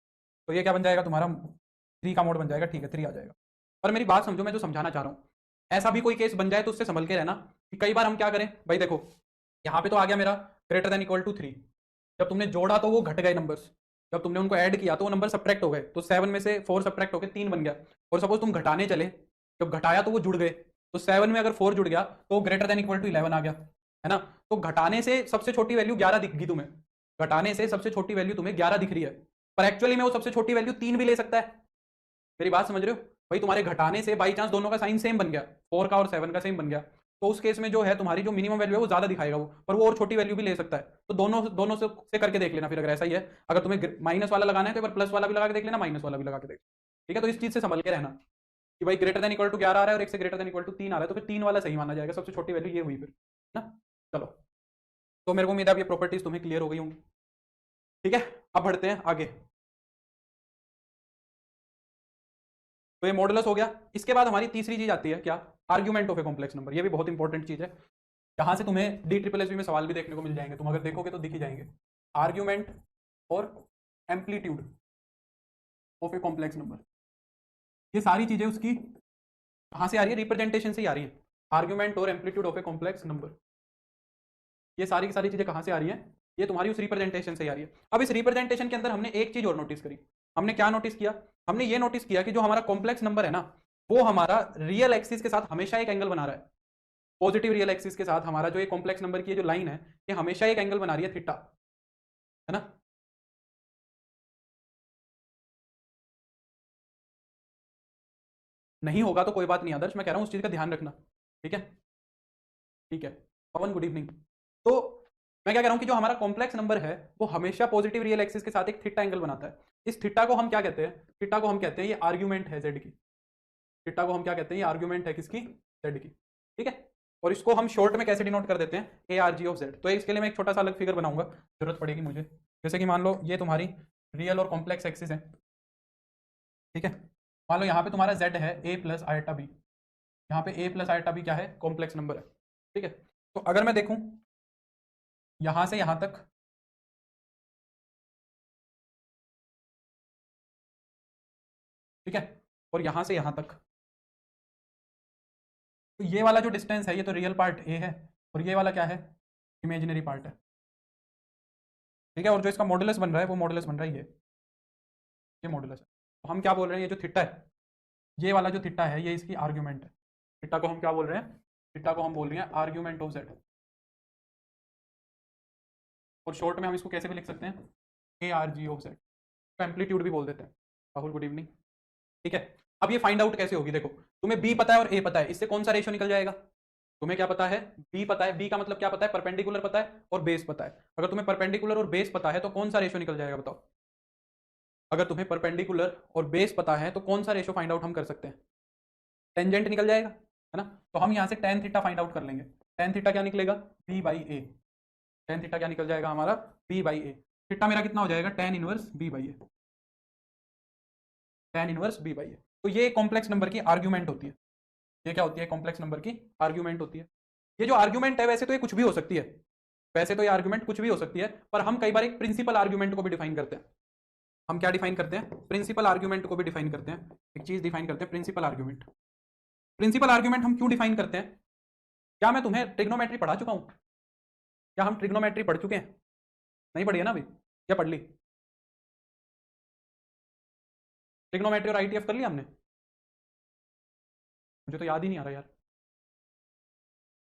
तो ये क्या बन जाएगा तुम्हारा 3 का मोड बन जाएगा, ठीक है 3 आ जाएगा। पर मेरी बात समझो, मैं जो समझाना चाह रहा हूँ, ऐसा भी कोई केस बन जाए तो उससे संभल के रहना कि कई बार हम क्या करें भाई, देखो यहाँ पे तो आ गया मेरा ग्रेटर देन इक्वल टू 3। जब तुमने जोड़ा तो वो घट गए नंबर्स, जब तुमने उनको ऐड किया तो वो नंबर सब्ट्रैक्ट हो गए, तो 7 में से 4 सब्ट्रैक्ट हो गए 3 बन गया। और सपोज तुम घटाने चले, जब घटाया तो वो जुड़ गए, तो 7 में अगर 4 जुड़ गया तो ग्रेटर देन इक्वल टू 11 आ गया, है ना। तो घटाने से सबसे छोटी वैल्यू 11 दिख गई तुम्हें, घटाने से सबसे छोटी वैल्यू तुम्हें 11 दिख रही है, पर एक्चुअली में वो सबसे छोटी वैल्यू 3 भी ले सकता है। मेरी बात समझ रहे हो भाई, तुम्हारे घटाने से बाई चांस दोनों का साइन सेम बन गया, 4 का और 7 का सेम बन गया, तो उस केस में जो है तुम्हारी जो मिनिमम वैल्यू है वो ज्यादा दिखाएगा वो, पर वो और छोटी वैल्यू भी ले सकता है। तो दोनों दोनों से करके देख लेना फिर, अगर ऐसा ही है, अगर तुम्हें माइनस वाला लगाना है तो एक बार प्लस वाला भी लगा के देख लेना, माइनस वाला भी लगा के देख, ठीक है। तो इस चीज से संभल के रहना कि भाई ग्रेटर देन इक्वल टू 11 आ रहा है और एक से ग्रेटर देन इक्वल टू 3 आ रहा है, तो फिर 3 वाला सही माना जाएगा, सबसे छोटी वैल्यू ये हुई फिर ना। चलो, तो मेरे को उम्मीद है अब ये प्रॉपर्टीज तुम्हें क्लियर हो गई होंगी, ठीक है। अब बढ़ते हैं आगे। तो ये मॉडुलस हो गया। इसके बाद हमारी तीसरी चीज आती है क्या, argument of a complex number. ये भी बहुत इंपॉर्टेंट चीज है, यहां से तुम्हें DSSB में सवाल भी देखने को मिल जाएंगे, तुम अगर देखोगे तो दिख ही जाएंगे। आर्ग्यूमेंट और amplitude of a complex number, ये सारी चीजें उसकी कहां से आ रही है, रिप्रेजेंटेशन से ही आ रही है। आर्ग्यूमेंट और amplitude of a complex number, ये सारी की सारी चीजें कहां से आ रही हैं, ये तुम्हारी उस रिप्रेजेंटेशन से ही आ रही है। अब इस रिप्रेजेंटेशन के अंदर हमने एक चीज और नोटिस करी, हमने क्या नोटिस किया, हमने ये नोटिस किया कि जो हमारा कॉम्प्लेक्स नंबर है ना, वो हमारा रियल एक्सिस के साथ हमेशा एक एंगल बना रहा है। पॉजिटिव रियल एक्सिस के साथ हमारा जो ये कॉम्प्लेक्स नंबर की जो लाइन है, ये हमेशा एक एंगल बना रही है थीटा, है ना। नहीं होगा तो कोई बात नहीं आदर्श, मैं कह रहा हूं उस चीज का ध्यान रखना, ठीक है। ठीक है पवन, गुड इवनिंग। तो मैं क्या कह रहा हूं कि जो हमारा कॉम्प्लेक्स नंबर है वो हमेशा पॉजिटिव रियल एक्सिस के साथ एक थीटा एंगल बनाता है। इस थीटा को हम क्या कहते हैं, थीटा को हम कहते हैं ये आर्ग्यूमेंट है जेड की, थीटा को हम क्या कहते हैं, ये आर्ग्यूमेंट है किसकी, जेड की, ठीक है। और इसको हम शॉर्ट में कैसे डिनोट कर देते हैं, A R G of Z. तो इसके लिए मैं एक छोटा सा अलग फिगर बनाऊंगा, जरूरत पड़ेगी मुझे। जैसे कि मान लो ये तुम्हारी रियल और कॉम्प्लेक्स एक्सिस है, ठीक है। मान लो यहाँ पे तुम्हारा जेड है ए प्लस आयटा बी, यहाँ पे ए प्लस आयटा बी क्या है, कॉम्प्लेक्स नंबर है, ठीक है। तो अगर मैं देखूं यहां से यहां तक, ठीक है, और यहां से यहां तक, तो ये वाला जो डिस्टेंस है ये तो रियल पार्ट ए है, और ये वाला क्या है, इमेजिनरी पार्ट है, ठीक है। और जो इसका मॉडुलस बन रहा है वो मॉडुलस बन रहा है ये मॉडुलस है। तो हम क्या बोल रहे हैं, ये जो थीटा है, ये वाला जो थीटा है ये इसकी आर्ग्यूमेंट है। थीटा को हम क्या बोल रहे हैं, थीटा को हम बोल रहे हैं आर्ग्यूमेंट ऑफ जेड, और शॉर्ट में हम इसको कैसे भी लिख सकते हैं, A R G of Z, amplitude भी बोल देते हैं। राहुल गुड इवनिंग, ठीक है। अब ये फाइंड आउट कैसे होगी, देखो तुम्हें बी पता है और ए पता है, इससे कौन सा रेशियो निकल जाएगा, तुम्हें क्या पता है, बी पता है, बी का मतलब क्या पता है, परपेंडिकुलर पता है और बेस पता है। अगर तुम्हें परपेंडिकुलर और बेस पता है तो कौन सा रेशियो निकल जाएगा बताओ, अगर तुम्हें परपेंडिकुलर और बेस पता है तो कौन सा रेशियो फाइंड आउट हम कर सकते हैं, टेंजेंट निकल जाएगा, है ना। तो हम यहाँ से टेन थीटा फाइंड आउट कर लेंगे। टेन थीटा क्या निकलेगा, b by A, tan theta क्या निकल जाएगा हमारा, बी बाई ए। थीटा मेरा कितना हो जाएगा, tan inverse B by A, tan inverse B by A. तो ये कॉम्प्लेक्स नंबर की आर्ग्यूमेंट होती है, ये क्या होती है, कॉम्प्लेक्स नंबर की आर्ग्यूमेंट होती है। ये जो आर्ग्यूमेंट है वैसे तो ये कुछ भी हो सकती है, वैसे तो ये आर्ग्यूमेंट कुछ भी हो सकती है, पर हम कई बार एक प्रिंसिपल आर्ग्यूमेंट को भी डिफाइन करते हैं। हम क्या डिफाइन करते हैं, प्रिंसिपल आर्ग्यूमेंट को भी डिफाइन करते हैं, एक चीज डिफाइन करते हैं प्रिंसिपल आर्ग्यूमेंट। प्रिंसिपल आर्ग्यूमेंट हम क्यों डिफाइन करते हैं, क्या मैं तुम्हें ट्रिग्नोमेट्री पढ़ा चुका हूं, क्या हम ट्रिग्नोमेट्री पढ़ चुके हैं, नहीं पढ़ी है ना अभी, क्या पढ़ ली, ट्रिग्नोमेट्री और आईटीएफ कर लिया हमने, मुझे तो याद ही नहीं आ रहा यार,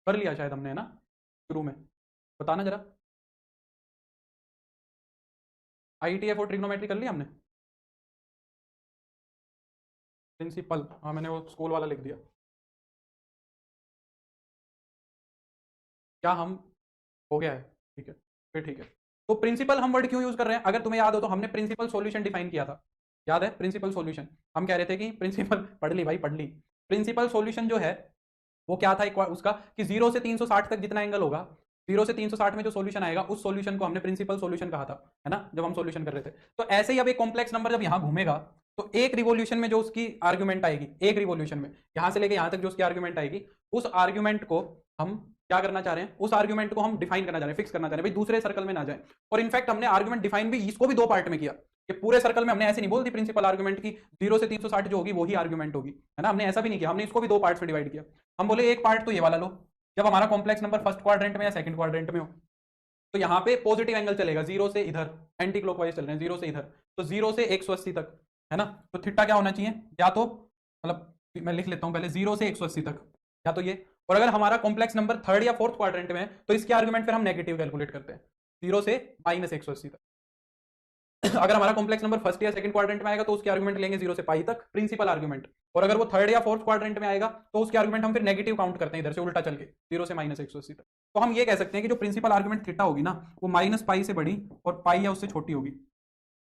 कर लिया शायद हमने, है ना, शुरू में, बताना जरा। आईटीएफ और ट्रिग्नोमेट्री कर लिया हमने, प्रिंसिपल, हाँ मैंने वो स्कूल वाला लिख दिया, क्या हम, हो गया है, ठीक है, फिर ठीक है। तो प्रिंसिपल हम वर्ड क्यों यूज कर रहे हैं, अगर तुम्हें याद हो तो हमने प्रिंसिपल सॉल्यूशन डिफाइन किया था, याद है, प्रिंसिपल सॉल्यूशन। हम कह रहे थे कि प्रिंसिपल पढ़ ली भाई, पढ़ ली। प्रिंसिपल सॉल्यूशन जो है वो क्या था, एक उसका कि 0 से 360 तक जितना एंगल होगा, 0 से 360 में जो सॉल्यूशन आएगा उस सॉल्यूशन को हमने प्रिंसिपल सॉल्यूशन कहा था, है ना, जब हम सॉल्यूशन कर रहे थे। तो ऐसे ही अब एक कॉम्प्लेक्स नंबर जब यहाँ घूमेगा तो एक रिवोल्यूशन में जो उसकी आर्ग्यूमेंट आएगी, एक रिवोल्यूशन में यहां से लेके यहां तक जो उसकी आर्ग्यूमेंट आएगी, उस आर्ग्यूमेंट को हम क्या करना चाह रहे हैं, उस आर्ग्यूमेंट को हम डिफाइन करना चाह रहे हैं, फिक्स करना चाह रहे हैं भाई, दूसरे सर्कल में ना जाए। और इनफैक्ट हमने आर्ग्यूमेंट डिफाइन भी इसको भी दो पार्ट में किया, कि पूरे सर्कल में हमने ऐसे नहीं बोल दी प्रिंसिपल आर्ग्यूमेंट की 0 से 360 जो होगी वही आर्ग्यूमेंट होगी, है ना, हमने ऐसा भी नहीं किया, हमने इसको भी दो पार्ट्स में डिवाइड किया। हम बोले एक पार्ट तो ये वाला लो, जब हमारा कॉम्प्लेक्स नंबर फर्स्ट क्वाड्रेंट में या सेकंड क्वाड्रेंट में हो तो यहाँ पे पॉजिटिव एंगल चलेगा, जीरो से इधर, एंटी क्लॉकवाइज चल रहे हैं, जीरो से इधर, तो जीरो से 180 तक, है ना। तो थीटा क्या होना चाहिए, या तो मतलब मैं लिख लेता हूं पहले, जीरो से 180 तक, या तो ये। और अगर हमारा कॉम्प्लेक्स नंबर थर्ड या फोर्थ क्वाड्रेंट में है तो इसके आर्गुमेंट फिर हम नेगेटिव कैलकुलेट करते हैं, जीरो से -180 तक। अगर हमारा कॉम्प्लेक्स नंबर फर्स्ट या सेकंड क्वाड्रेंट में आएगा तो उसके आर्गुमेंट लेंगे जीरो से पाई तक, प्रिंसिपल आर्गुमेंट। और अगर वो थर्ड या फोर्थ क्वाड्रेंट में आएगा तो उसके आर्गुमेंट हम फिर नेगेटिव काउंट करते हैं, इधर से उल्टा चल के, जीरो से -180 तक। तो हम ये कह सकते हैं कि जो प्रिंसिपल आर्गुमेंट थीटा होगी ना, वो -पाई से बड़ी और पाई या उससे छोटी होगी।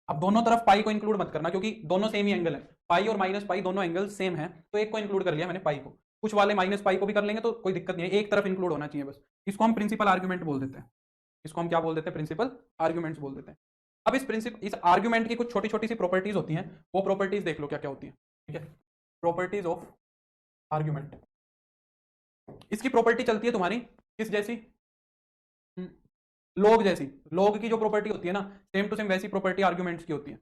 अब दोनों तरफ पाई को इंक्लूड मत करना, क्योंकि दोनों सेम ही एंगल है, पाई और -पाई दोनों एंगल सेम है, तो एक को इंक्लूड कर लिया मैंने, पाई को। कुछ वाले -पाई को भी कर लेंगे तो कोई दिक्कत नहीं है, एक तरफ इंक्लूड होना चाहिए बस। इसको हम प्रिंसिपल आर्गुमेंट बोल देते हैं, इसको हम क्या बोल देते हैं, प्रिंसिपल आर्गुमेंट्स बोल देते हैं। अब इस आर्गुमेंट की कुछ छोटी छोटी सी प्रॉपर्टीज होती हैं, वो प्रॉपर्टीज देख लो क्या क्या होती हैं, ठीक है। प्रॉपर्टीज ऑफ आर्गुमेंट, इसकी प्रॉपर्टी चलती है तुम्हारी किस जैसी, लॉग जैसी। लॉग की जो प्रॉपर्टी होती है ना, सेम टू सेम वैसी प्रॉपर्टी आर्गुमेंट्स की होती है।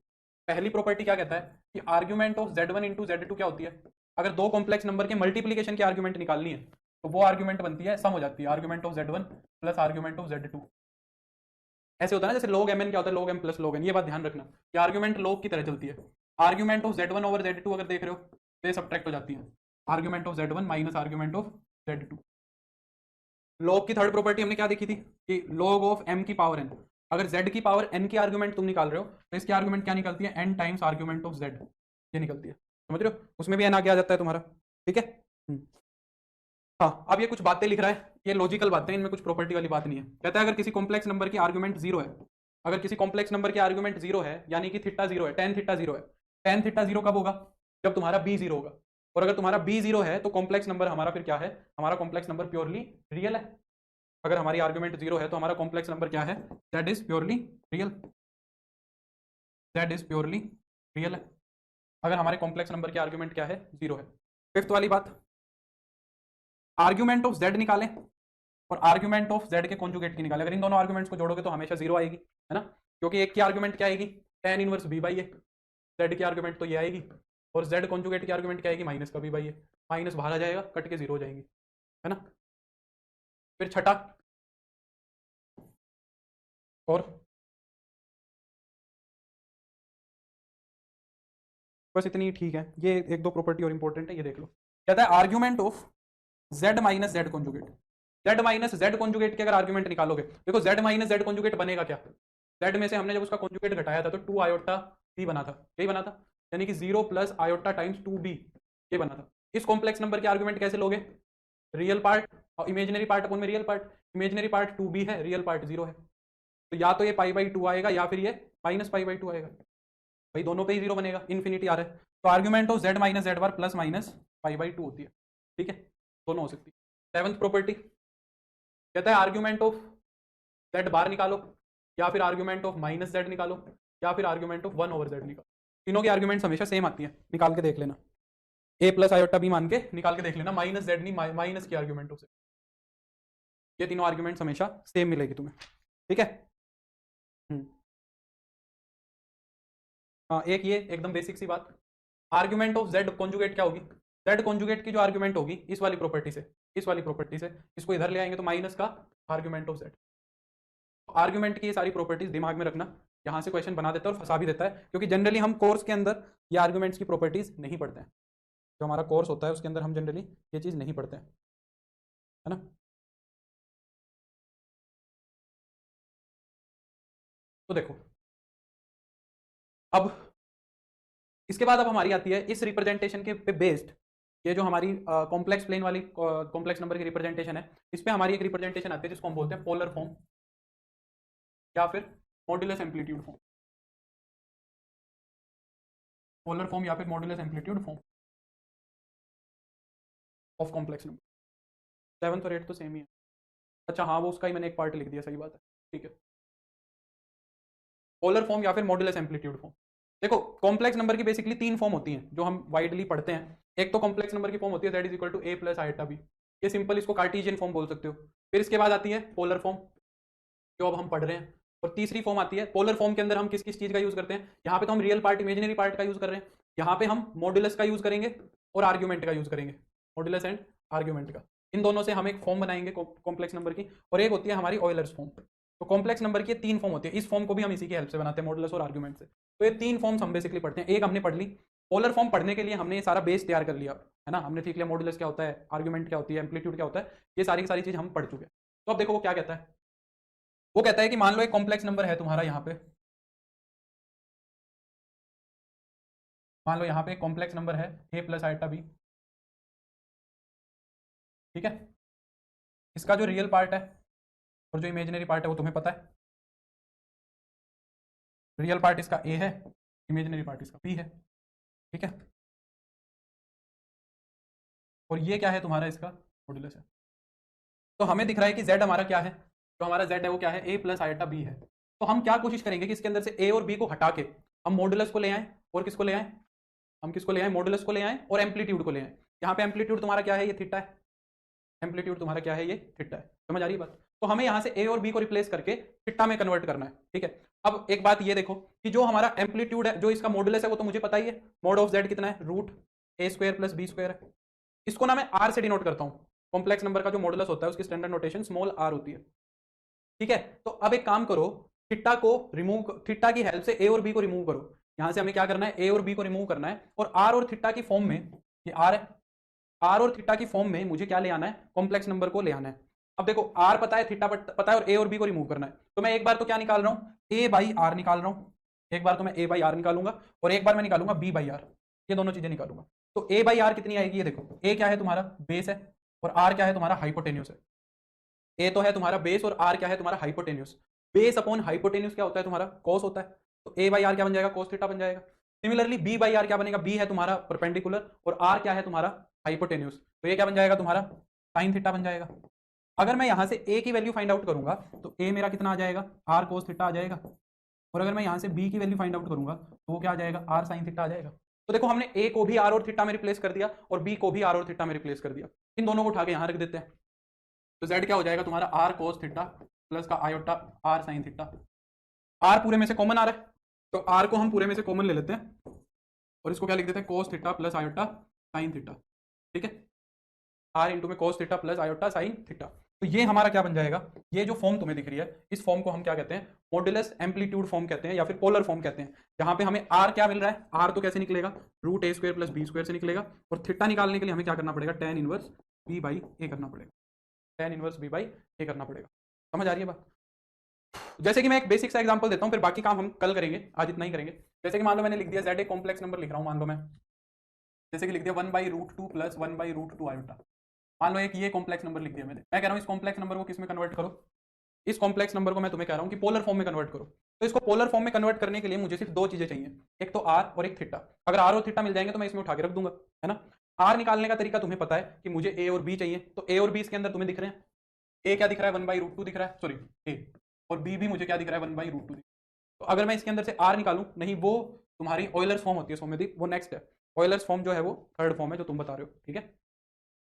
पहली प्रॉपर्टी क्या कहता है कि argument of Z1 into Z2 क्या होती है, अगर दो कॉम्प्लेक्स नंबर के मल्टीप्लीकेशन की आर्गुमेंट निकालनी है तो वो आर्गुमेंट बनती है, सम हो जाती है, argument of Z1 plus argument of Z2। ऐसे होता है ना, जैसे log mn क्या होता है, log m plus log n, ये बात ध्यान रखना कि आर्गुमेंट log की तरह चलती है। Argument of Z1 over Z2 अगर देख रहे हो तो ये सब्ट्रैक्ट हो जाती है, argument of Z1 minus argument of Z2। log की थर्ड प्रॉपर्टी हमने क्या देखी थी कि log ऑफ m की पावर n, अगर z की पावर n की आर्गुमेंट तुम निकाल रहे हो तो इसकी आर्गुमेंट क्या निकलती है, n times argument of z, ये निकलती है, समझ रहे हो, उसमें भी n आगे आ जाता है तुम्हारा, ठीक है। हाँ, अब ये कुछ बातें लिख रहा है, ये लॉजिकल बातें, इनमें कुछ प्रॉपर्टी वाली बात नहीं है। कहता है अगर किसी कॉम्प्लेक्स नंबर की आर्गुमेंट जीरो है, अगर किसी कॉम्प्लेक्स नंबर की आर्गुमेंट जीरो है, यानी कि थीटा जीरो है, टेन थीटा जीरो है, टेन थीटा जीरो कब होगा, जब तुम्हारा बी जीरो होगा। और अगर तुम्हारा बी जीरो है तो कॉम्प्लेक्स नंबर हमारा फिर क्या है, हमारा कॉम्प्लेक्स नंबर प्योरली रियल है। अगर हमारी आर्गुमेंट जीरो है तो हमारा कॉम्प्लेक्स नंबर क्या है, that is purely real, that is purely real है, अगर हमारे कॉम्प्लेक्स नंबर की आर्गुमेंट क्या है, जीरो है। फिफ्थ वाली बात, आर्ग्यूमेंट ऑफ जेड निकालें और आर्ग्यूमेंट ऑफ जेड के कॉन्जुगेट की निकालें। अगर इन दोनों आर्ग्यूमेंट्स को जोड़ोगे तो हमेशा जीरो आएगी, है ना, क्योंकि एक की आर्ग्यूमेंट क्या आएगी, tan inverse B by a, z की आर्ग्यूमेंट तो ये आएगी, और जेड कॉन्जुगेट की आर्ग्यूमेंट क्या आएगी, माइनस का बी बाई ए, माइनस बाहर आ जाएगा, कट के जीरो हो जाएंगी, है ना। फिर छठा, और बस इतनी ठीक है, ये एक दो प्रॉपर्टी और इंपॉर्टेंट है, ये देख लो। कहता है argument of z minus Z conjugate, z minus Z conjugate के अगर आर्ग्यूमेंट निकालोगे, देखो z माइनस जेड कॉन्जुगेट बनेगा क्या, z में से हमने जब उसका कॉन्जुगेट घटाया था तो 2 आयोटा b बना था, यही बना था, यानी कि 0 प्लस आयोटा टाइम्स 2b, ये बना था। इस कॉम्प्लेक्स नंबर के आर्ग्यूमेंट कैसे लोगे, रियल पार्ट और इमेजिनरी पार्ट अपन में real part, imaginary part 2b है, रियल पार्ट 0 है, तो या तो ये पाई बाई 2 आएगा या फिर ये माइनस पाई बाई 2 आएगा, भाई दोनों पे ही 0 बनेगा, इन्फिनिटी आ रहा है, तो argument of z minus Z bar plus minus pi by 2 होती है, ठीक है, दोनों हो सकती है। 7th प्रॉपर्टी कहता है आर्ग्यूमेंट ऑफ z बार निकालो, या फिर आर्ग्यूमेंट ऑफ माइनस जेड निकालो, या फिर आर्ग्यूमेंट ऑफ 1 ओवर जेड निकालो। तीनों की आर्ग्यूमेंट्स हमेशा सेम आती है, निकाल के देख लेना, a प्लस आयोटा बी मान के निकाल के देख लेना, माइनस जेड नहीं, माइनस की आर्ग्यूमेंट ऑफ, ये तीनों आर्ग्यूमेंट्स हमेशा सेम मिलेगी तुम्हें, ठीक है। हाँ, एक ये एकदम बेसिक सी बात, आर्ग्यूमेंट ऑफ जेड कॉन्जुगेट क्या होगी, जेड कॉन्जुगेट की जो आर्ग्यूमेंट होगी इस वाली प्रॉपर्टी से, इस वाली प्रॉपर्टी से इसको इधर ले आएंगे तो माइनस का आर्ग्यूमेंट ऑफ जेड। आर्ग्यूमेंट की ये सारी प्रॉपर्टीज दिमाग में रखना, यहाँ से क्वेश्चन बना देता है और फंसा भी देता है, क्योंकि जनरली हम कोर्स के अंदर ये आर्ग्यूमेंट्स की प्रॉपर्टीज नहीं पढ़ते हैं, जो हमारा कोर्स होता है उसके अंदर हम जनरली ये चीज़ नहीं पढ़ते हैं, है ना। तो देखो अब इसके बाद अब हमारी आती है इस रिप्रेजेंटेशन के पे बेस्ड, ये जो हमारी कॉम्प्लेक्स प्लेन वाली कॉम्प्लेक्स नंबर की रिप्रेजेंटेशन है, इस पे हमारी एक रिप्रेजेंटेशन आती है जिसको हम बोलते हैं पोलर फॉर्म या फिर modulus amplitude form, polar form या फिर modulus amplitude form of complex number. 7th और 8th तो सेम ही है, अच्छा हाँ वो उसका ही मैंने एक पार्ट लिख दिया, सही बात है, ठीक है। पोलर फॉर्म या फिर मॉड्यूलस एम्पलीट्यूड फॉर्म, देखो कॉम्प्लेक्स नंबर की बेसिकली 3 फॉर्म होती हैं जो हम वाइडली पढ़ते हैं। एक तो कॉम्प्लेक्स नंबर की फॉर्म होती है that is equal to a plus iota b, ये सिंपल इसको कार्टेशियन फॉर्म बोल सकते हो। फिर इसके बाद आती है पोलर फॉर्म जो अब हम पढ़ रहे हैं, और तीसरी फॉर्म आती है पोलर फॉर्म के अंदर हम किस किस चीज़ का यूज़ करते हैं, यहाँ पे तो हम रियल पार्ट इमेजिनरी पार्ट का यूज़ कर रहे हैं, यहाँ पे हम मॉड्यूलस का यूज़ करेंगे और आर्ग्यूमेंट का यूज़ करेंगे, मॉड्यूलस एंड आर्ग्यूमेंट का। इन दोनों से हम एक फॉर्म बनाएंगे कॉम्प्लेक्स नंबर की, और एक होती है हमारी ऑयलर्स फॉर्म। तो कॉम्प्लेक्स नंबर की 3 फॉर्म होती है, इस फॉर्म को भी हम इसी की हेल्प से बनाते हैं, मॉडुलस और आर्गुमेंट से। तो ये 3 फॉर्म्स हम बेसिकली पढ़ते हैं। एक हमने पढ़ ली पोलर फॉर्म, पढ़ने के लिए हमने ये सारा बेस तैयार कर लिया है ना, हमने सीख लिया मॉडुलस क्या होता है, आर्गुमेंट क्या होती है, एम्पलीट्यूड क्या होता है, ये सारी की सारी चीज हम पढ़ चुके हैं। तो अब देखो वो क्या कहता है। वो कहता है कि मान लो एक कॉम्प्लेक्स नंबर है तुम्हारा यहाँ पे, मान लो यहाँ पे कॉम्प्लेक्स नंबर है a प्लस आइटा बी, ठीक है। इसका जो रियल पार्ट है और जो इमेजिनरी पार्ट है वो तुम्हें पता है। रियल पार्ट इसका a है, इमेजिनरी पार्ट इसका b है, ठीक है। और ये क्या है तुम्हारा, इसका मॉडुलस है। तो हमें दिख रहा है कि z हमारा क्या है, जो हमारा z है वो क्या है, a प्लस आइटा b है। तो हम क्या कोशिश करेंगे कि इसके अंदर से a और b को हटा के हम मॉडुलस को ले आए, और किसको ले आए, हम किसको ले आए, मॉडुलस को ले आए और एम्पलीट्यूड को ले आए। यहाँ पे एम्पलीट्यूड तुम्हारा क्या है, ये थीटा है, एम्पलीट्यूड तुम्हारा क्या है, ये थीटा है। समझ आ रही है बात। तो हमें यहाँ से a और b को रिप्लेस करके थीटा में कन्वर्ट करना है, ठीक है। अब एक बात ये देखो कि जो हमारा एम्पलीट्यूड है, जो इसका मॉडुलस है वो तो मुझे पता ही है, मॉड ऑफ z कितना है, root a square plus b square है। इसको ना मैं r से डिनोट करता हूँ। कॉम्प्लेक्स नंबर का जो मॉडुलस होता है उसकी स्टैंडर्ड नोटेशन स्मॉल r होती है, ठीक है। तो अब एक काम करो, थीटा को रिमूव, थीटा की हेल्प से a और b को रिमूव करो। यहां से हमें क्या करना है, a और b को रिमूव करना है, और r और थीटा की फॉर्म में, ये r है, r और थीटा की फॉर्म में मुझे क्या ले आना है, कॉम्प्लेक्स नंबर को ले आना है। अब देखो r पता है, थीटा पता है, और a और b को रिमूव करना है। तो मैं एक बार तो क्या निकाल रहा हूं, a बाई आर निकाल रहा हूं, एक बार तो मैं a बाई आर निकालूंगा, और एक बार मैं निकालूंगा b बाई आर, ये दोनों चीजें निकालूंगा। तो a बाई आर कितनी आएगी, ये देखो, a क्या है तुम्हारा बेस है, और r क्या है तुम्हारा हाइपोटेन्यूस है। a तो है तुम्हारा बेस, और r क्या है तुम्हारा हाइपोटेन्यूस। बेस अपॉन हाइपोटेन्यूस क्या होता है तुम्हारा, कॉस होता है। तो a बाई आर क्या बन जाएगा, कॉस थीटा बन जाएगा। सिमिलरली b बाई आर क्या बनेगा, b है तुम्हारा परपेंडिकुलर, और r क्या है तुम्हारा हाइपोटेन्यूस, तो ये क्या बन जाएगा तुम्हारा साइन थीटा बन जाएगा। अगर मैं यहां से a की वैल्यू फाइंड आउट करूंगा तो a मेरा कितना आ जाएगा, r cos थीटा आ जाएगा। और अगर मैं यहां से b की वैल्यू फाइंड आउट करूंगा तो वो क्या आ जाएगा, r sin थीटा आ जाएगा। तो देखो हमने a को भी r और थीटा में रिप्लेस कर दिया, और b को भी r और थीटा में रिप्लेस कर दिया। इन दोनों को उठा के यहां रख देते हैं। तो z क्या हो जाएगा तुम्हारा, r cos थीटा प्लस का iota r sin theta. r पूरे में से कॉमन आ रहा है, तो r को हम पूरे में से कॉमन ले लेते हैं, और इसको क्या लिख देते हैं, cos theta plus iota sin theta, ठीक है। r इंटू में cos theta plus iota sin theta. तो ये हमारा क्या बन जाएगा, ये जो फॉर्म तुम्हें दिख रही है, इस फॉर्म को हम क्या कहते हैं, मॉडुलस एम्पलीट्यूड फॉर्म कहते हैं, या फिर पोलर फॉर्म कहते हैं। जहां पे हमें r क्या मिल रहा है, r तो कैसे निकलेगा, root a square plus b square से निकलेगा, और थीटा निकालने के लिए हमें क्या करना पड़ेगा, tan इनवर्स b बाई ए करना पड़ेगा, tan इनवर्स b बाई ए करना पड़ेगा। समझ आ रही है बात। जैसे कि मैं एक बेसिक सा एग्जांपल देता हूं, फिर बाकी काम हम कल करेंगे, आज इतना ही करेंगे। जैसे कि मान लो मैंने लिख दिया z एक कॉम्प्लेक्स नंबर लिख रहा हूं, मान लो मैं जैसे कि लिख दिया 1/√2 प्लस 1/√2 आयोटा। मान लो एक ये कॉम्प्लेक्स नंबर लिख दिया मैंने, मैं कह रहा हूँ इस कॉम्प्लेक्स नंबर को किस में कन्वर्ट करो, इस कॉम्प्लेक्स नंबर को मैं तुम्हें कह रहा हूँ कि पोलर फॉर्म में कन्वर्ट करो। तो इसको पोलर फॉर्म में कन्वर्ट करने के लिए मुझे सिर्फ दो चीजें चाहिए, एक तो r और एक थीटा। अगर r और थीटा मिल जाएंगे तो मैं इसमें उठा के रख दूंगा, है ना। r निकालने का तरीका तुम्हें पता है कि मुझे a और b चाहिए, तो a और b इसके अंदर तुम्हें दिख रहे हैं, a क्या दिख रहा है, 1/√2 दिख रहा है, सॉरी a, और b भी मुझे क्या दिख रहा है, 1/√2। तो अगर मैं इसके अंदर से r निकालूं, नहीं वो तुम्हारी ऑयलर्स फॉर्म होती है सौम्यदीप, वो नेक्स्ट है। ऑयलर्स फॉर्म जो है वो थर्ड फॉर्म है जो तुम बता रहे हो, ठीक है,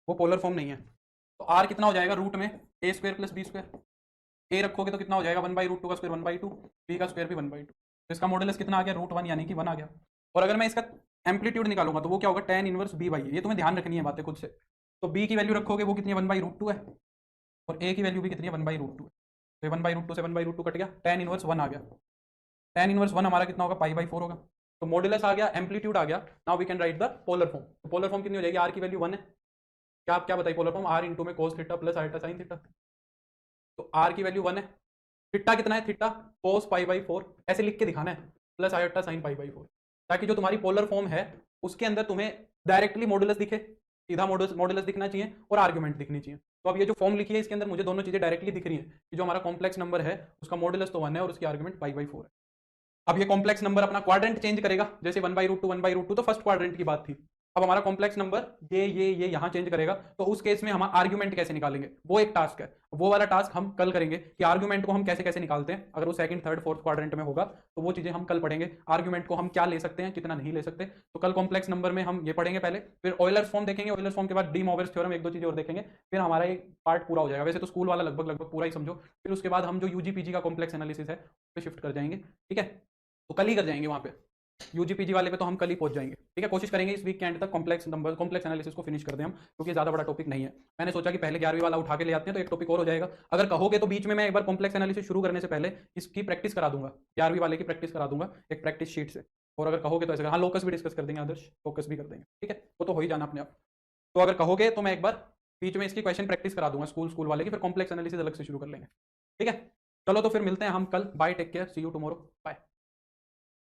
वो पोलर फॉर्म नहीं है। तो r कितना हो जाएगा, रूट में a square plus b square, a रखोगे तो कितना हो जाएगा, 1/√2 का स्क्वायर 1/2, b का स्क्वायर भी 1/2। तो इसका मॉडुलस कितना आ गया, √1, यानी कि 1 आ गया। और अगर मैं इसका एम्पलीट्यूड निकालूंगा तो वो क्या होगा, tan इनवर्स b बाई ए। ये तुम्हें ध्यान रखनी है बातें खुद से। तो b की वैल्यू रखोगे वो कितनी है, 1/√2 है, और a की वैल्यू भी कितनी है, 1/√2 है। तो 1/√2 से 1/√2 कट गया, tan इनवर्स 1 आ गया। tan इनवर्स 1 हमारा कितना होगा, π/4 होगा। तो मॉडुलस आ गया, एम्पलीट्यूड आ गया। Now we can write the polar form. तो पोलर फॉर्म कितनी हो जाएगी, r की वैल्यू 1 है, क्या आप क्या बताइए, पोलर फॉर्म r इंटू में cos theta plus iota sin theta. तो r की वैल्यू 1 है, थीटा कितना है, थीटा cos π/4, ऐसे लिख के दिखाना है, प्लस आयोटा sin π/4, ताकि जो तुम्हारी पोलर फॉर्म है उसके अंदर तुम्हें डायरेक्टली मॉडुलस दिखे, सीधा मॉडुलस दिखना चाहिए और आर्गुमेंट दिखनी चाहिए। तो अब ये जो फॉर्म लिखी है इसके अंदर मुझे दोनों चीजें डायरेक्टली दिख रही है कि जो हमारा कॉम्प्लेक्स नंबर है उसका मॉडुलस तो 1 है और उसकी आर्गुमेंट π/4 है। अब ये कॉम्प्लेक्स नंबर अपना क्वाड्रेंट चेंज करेगा, जैसे 1/√2 तो फर्स्ट क्वाड्रेंट की बात थी। अब हमारा कॉम्प्लेक्स नंबर ये यहाँ चेंज करेगा, तो उस केस में हम आर्गुमेंट कैसे निकालेंगे, वो एक टास्क है। वो वाला टास्क हम कल करेंगे कि आर्गुमेंट को हम कैसे कैसे निकालते हैं। अगर वो सेकंड थर्ड फोर्थ क्वाड्रेंट में होगा तो वो चीजें हम कल पढ़ेंगे। आर्गुमेंट को हम क्या ले सकते हैं, कितना नहीं ले सकते, तो कल कॉम्प्लेक्स नंबर में हम ये पढ़ेंगे पहले, फिर ऑयलर्स फॉर्म देखेंगे, ऑयलर्स फॉर्म के बाद डी मोइरस थ्योरम, एक दो चीजें और देखेंगे, फिर हमारा एक पार्ट पूरा हो जाएगा। वैसे तो स्कूल वाला लगभग पूरा ही समझो, फिर उसके बाद हम जो यूजी पीजी का कॉम्प्लेक्स एनालिसिस है उस पर शिफ्ट कर जाएंगे, ठीक है। तो कल ही कर जाएंगे वहां पे। यूजीपीजी वाले पे तो हम कल ही पहुंच जाएंगे, ठीक है। कोशिश करेंगे इस वीक के एंड तक कॉम्प्लेक्स नंबर कॉम्प्लेक्स एनालिसिस को फिनिश कर दें हम, क्योंकि ज़्यादा बड़ा टॉपिक नहीं है। मैंने सोचा कि पहले 11वीं वाला उठा के ले आते हैं तो एक टॉपिक और हो जाएगा। अगर कहोगे तो बीच में मैं एक बार कॉम्प्लेक्स एनालिसिस शुरू करने से पहले इसकी प्रैक्टिस करा दूंगा, 11वीं वाले की प्रैक्टिस करा दूंगा एक प्रैक्टिस शीट से। और अगर कहोगे तो ऐसे हाँ लोकस भी डिस्कस कर देंगे आदर्श, फोकस भी कर देंगे, ठीक है, वो तो हो ही जाना अपने आप। तो अगर कहोगे तो मैं एक बार बीच में इसकी क्वेश्चन प्रैक्टिस करा दूंगा स्कूल वाले की, फिर कॉम्प्लेक्स एनालिसिस अलग से शुरू कर लेंगे, ठीक है। चलो तो फिर मिलते हैं हम कल, bye, take care, see you tomorrow, bye.